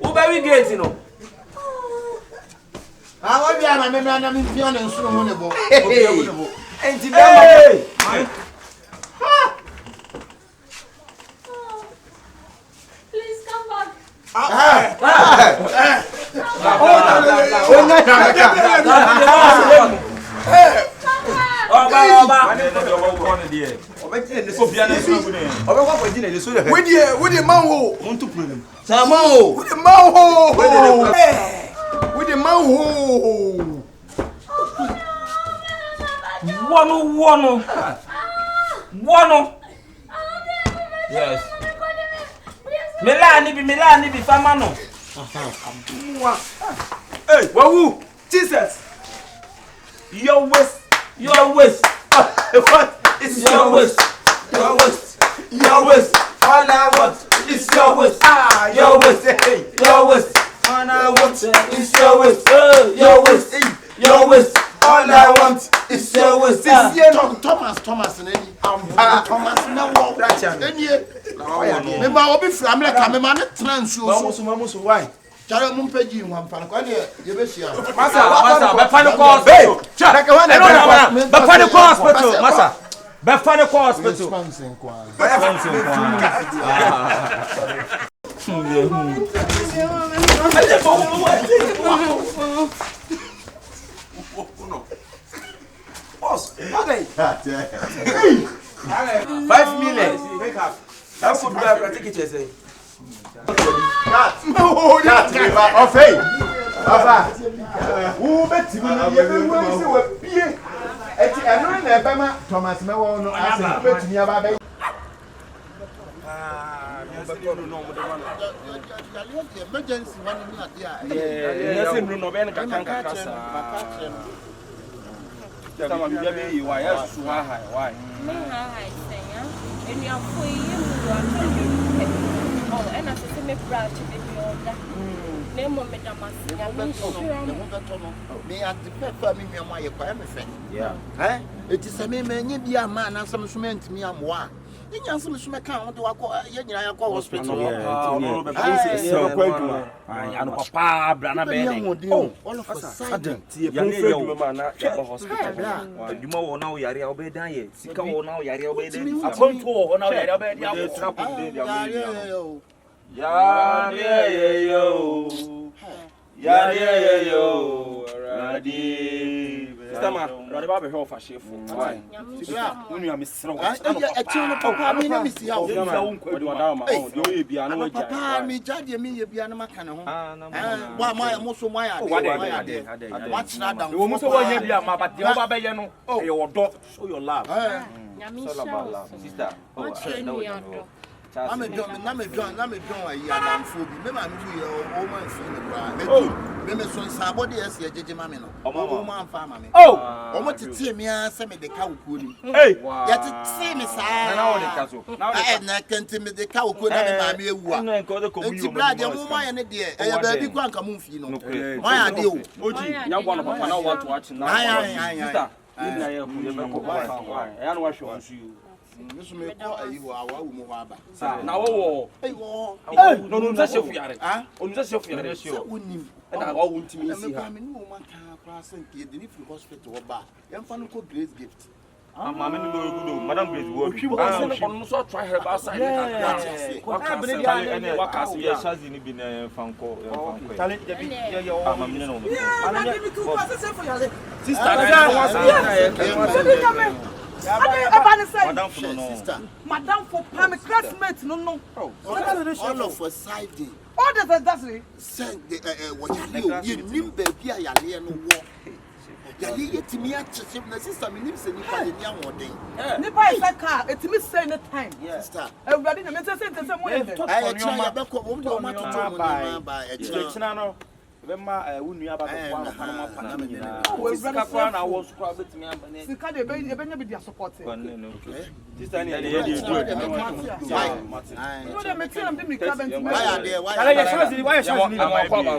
Who by we get, you know? Ah, what be am me na me fi on nsu ho ne bo. Enti be Please come back. Yes. Milani be famano. Hey, wahoo! Jesus! Your waist. What? It's your waist. Your waist. All I want is your waist. Your waist. Hey, your waist. All I want is your waist. Your waist. Your waist. All I want is your waist. Thomas nani. Thomas na wo. Enie. Me ba obi flamle ka me ma ne transuo so. Mamusu why? Charo mu pagi nwa mfa ko ne ye be hia. Masa, be fan ko hospital. Check one be fan ko hospital, masa. Be fan ko hospital. Boss, okay. 5 million. Make up. That's what we are taking to say. And I said, me proud to be beyond that. Name of Madame me at the pepper me my friend. Yeah. It is a me be a man and some cement me am wa. You know some account to a hospital. And papa brana be. Oh, all of a sudden. You know now yari obey dan sika now yari obey dan. Akonto now yari obey dan. Yo. Ready. Stama, ready ba be help for chef. Why? When you are missing. Papa me no miss how. Papa me jade me ye bia na maka ne ho. Wa my mo so my ade. Watch na down. We mo so wa ye bia ma ba de ba be ye no. E odo show your love. Sister. I'm a drum, I am phobia. Remember, I'm woman feeling me so somebody else here, Jiji Mamino. Oh, man, farmer. Oh, almost to see me answer me the cow cooling. Hey, yet to see me, sir. Now I can't tell me the cow could have me a woman. And to brag your woman, and dear, and a baby grandca move, you know. Why are you? Oh, young one of I know what to watch now. I don't wash you. Me ko ayi wa wa mu wa ba na wo no za chef yare onu za chef yare sio unim na wo untimi si ha me no man ka kwa san ke the free hospital wo ba yan fa no ko Grace gift mama me no go madam Grace wo hwi bo se no so try her ba side ka wakasi ya shazi ni bi na fanko tale de bi ya mama me no sister Madam for Pam classmates no. All of a side. All the send the you nimbe bia ya le no wo. Ya le yetimi a chese na sister me nim se ni pa ni amodin. Nipa is like car, etimi say any time. Sister. Everybody na me say mo yende. I try ya be ko wo do ma to ba e china no. Bema unu aba be kwa no pana me nyina. We sika kwa na wo sukwa betimi aba ne. Sika de be nya be dia support. Sister ni dey do. No dey make am be me cabin. Why there? Why ya shazi why ya shazi ni ma kwa ba.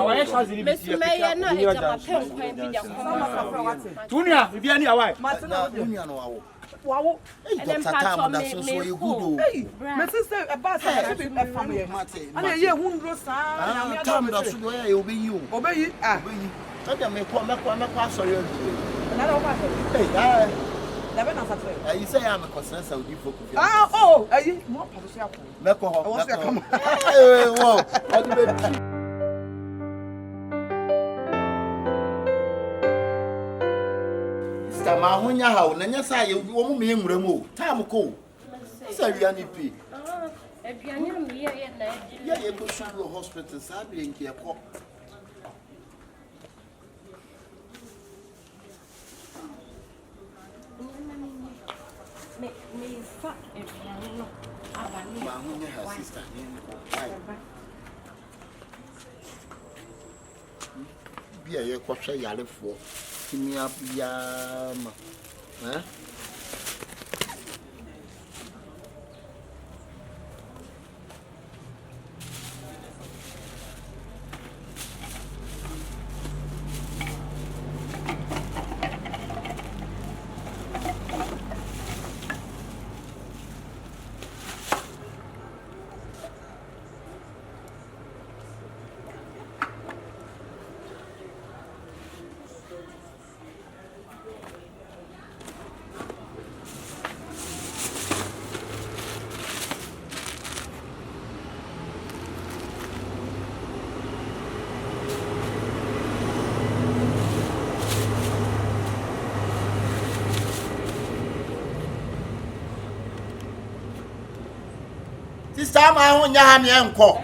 Why ya shazi ni bi. me ya na e jama pen kwan bi dia kwa. Tunia bibia ni awai. Tunia no awo. Wow. And then Tatam, that's so you good. Hey, my sister, a bus, a family. And a year won't grow, sir. Time that's where you'll be you. Obey you. Let them make one pass on you. Another one. Hey, never know. You say I'm a concern, so you focus. Oh, are you more? Ma hunya ha na nya sa ye wo mu me nwura mu time ko sa wi ani pi aduane no me ye na ye go to hospital sa bi nke ko me fa aduane no abani ma hunya ha sister ni ko bi ye ko hwe yarefo Kimia Yama. Huh? Sister, my own yam yanko.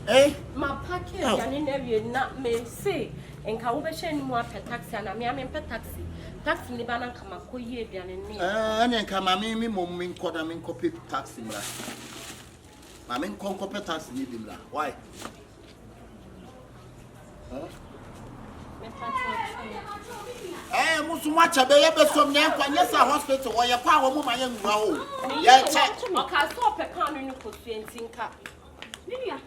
Eh? My package, and in not me say, and Kawashan more per taxi, and I am per taxi. Taxi Libanan come a coye than in me. And then come a mimi mumming codaming copy taxi. I mean, concopet taxi need him. Why? Eh, musu macha be ye be som nyan kwa nyesa hospital wo ye kwa wo mu ma ye ngwa o. Ye check. Okay, so pe kan no ko tuentinka. Niya.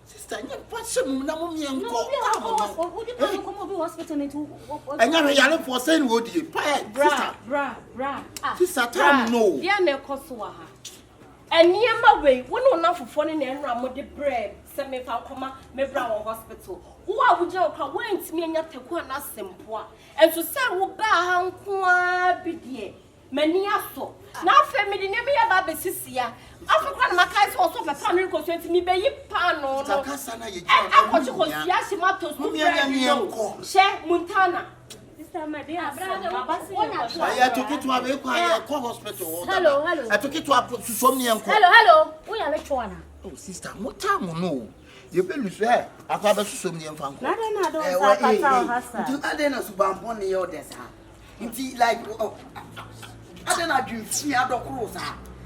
Sister, nye pashe mu na mu mien ko. Wo di kan ko mo bi hospital ntu. Enya me yale for say wo die. Bra. Sister, time no. Dia na ekoso wa ha. Eniema we, wo no na fofo ne na enra mo de bread. Se me fa koma me bra wo hospital. Wo a wo je okwa wo ntimi anya teku na sempoa. Enso se wo ba ha nko a bidie. Mani aso. Na afa me de ne me ya ba besisia. Afa kwa na makai so so papa no ko so ntimi be yi pa no no. Takasa na ye ji. Akwachi ko sia shi mato so bread. She Montana. Sister Madia, I took it to a hospital. Hello. I took it to a somnium. Hello. We are which one? Oh, sister, what time no? You better lose there. I thought that's somnium fan. I don't I didn't subambon your desk. Indeed, like, I don't know, you see, I don't cross.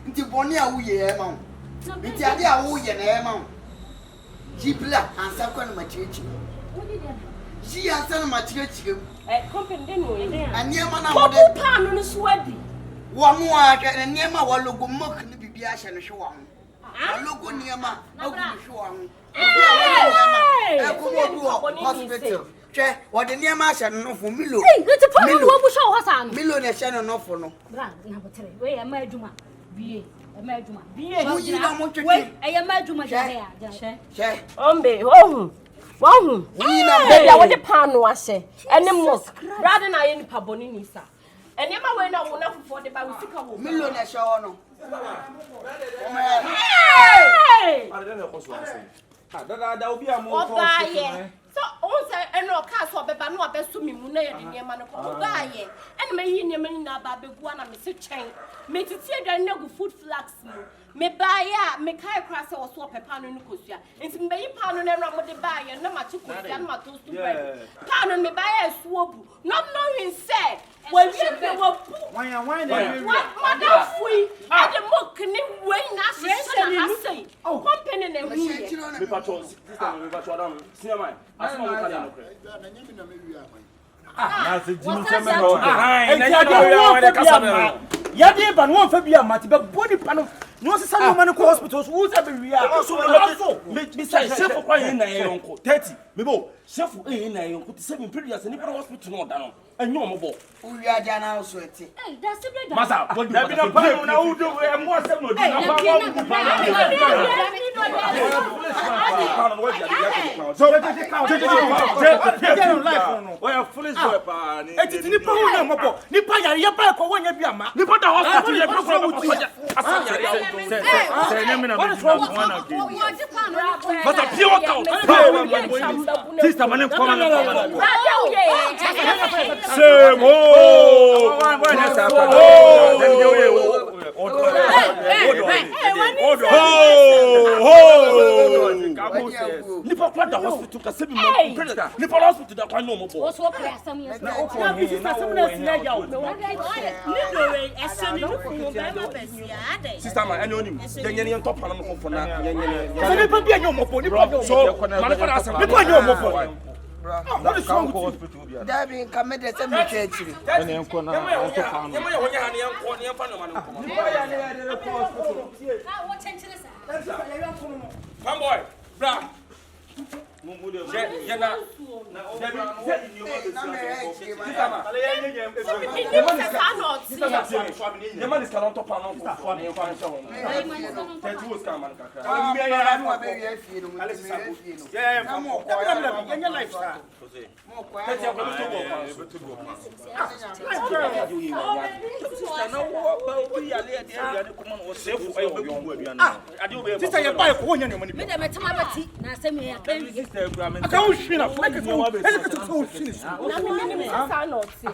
Into Bonia, we are among. Into Adia, we are among. Jibla and Sakon Machichi. She has sent Machichi. Company no and near man, pan on sweaty. One more, and near my one logo mock and be Biash and show on. I look on near my show on. Hospital. What the near Mash and no for Milo. Hey, let's put what we show us on. Milo and Shannon no for no. Number 3. Wait, a Majuma. Be a Majuma. Be a Majuma. Share. Ombe, Wow, I want the pan was say, and the most rather than I any pabonini, sir. And never went out enough for the Babusica. Million a show no. Hey! That will be a more. So, also, and no castle, but no best to me, Munay, and your man of Baye, and may in your man about the guana, Mr. Chain. Make it say that no food flax. Me buy me kai cross or swap a pan in Kusia. It's me pan and run the buyer, no matter and my toast to bread. Pan me buy a swap, not knowing said. Well, you were why, Madame Fui, and the mock can wait not say. Oh, company and me patrols, see my. Yadi ban won fa bia mate be body pan No se sabe man ko hospital so say be wi a. So me say chef kwa yin na yonko 30. Me bo chef yin na yonko ti say me previous ni pro hospital no da no. Enyo mo bo. Wi a ja na so eti. Eh, da se ble da. Masa, da bi na pa na wo do e mo asem no di na pa wa ku pa na. So foolish boy pa ni. Eti ni pa wo na mo bo. Ni pa yare ya pa ko wonya bi ama. Ni pa da hospital ya pa ko wuti. Asam yare. Say na me na me na ki. Masa pure out. Sister man ko na. Same nipa kwa da hospital ka se bi mo nipa hospital da kwa no mo bo wo so pra asam yes na o na bi sister asam na sina ya o ni do we ese ni no ko be ma besia ade sister man ene onim yenye ne top na mo ko na yenye so nipa bi anyo mo bo nipa so man ko da asam nipa anyo mo bo what is wrong with you? Dabi come de se me chechiri. Ene enko na enko fa no. Yema ya wonya ha ne enko ne fa no ma no ko. Nipa ya ne de ko hospital. Ah, what chenchele sa? Come boy, bra. Mumude. Je na Dabi se ni o ma be si. Kama. Ale ya nye Yema ni salon top na ko fo ne fa nse ho. Tete wo ska man kakra. Mi ya no be ye fie no. Ale si sabu. Yeah, come on. Yenye life sa. Mo kwa. Tete ya ko to go. Sister, you buy for one year money. Me de me tama beti na se me ya ben. I can't shine up. I can't shine. Na me ni me sa na oti.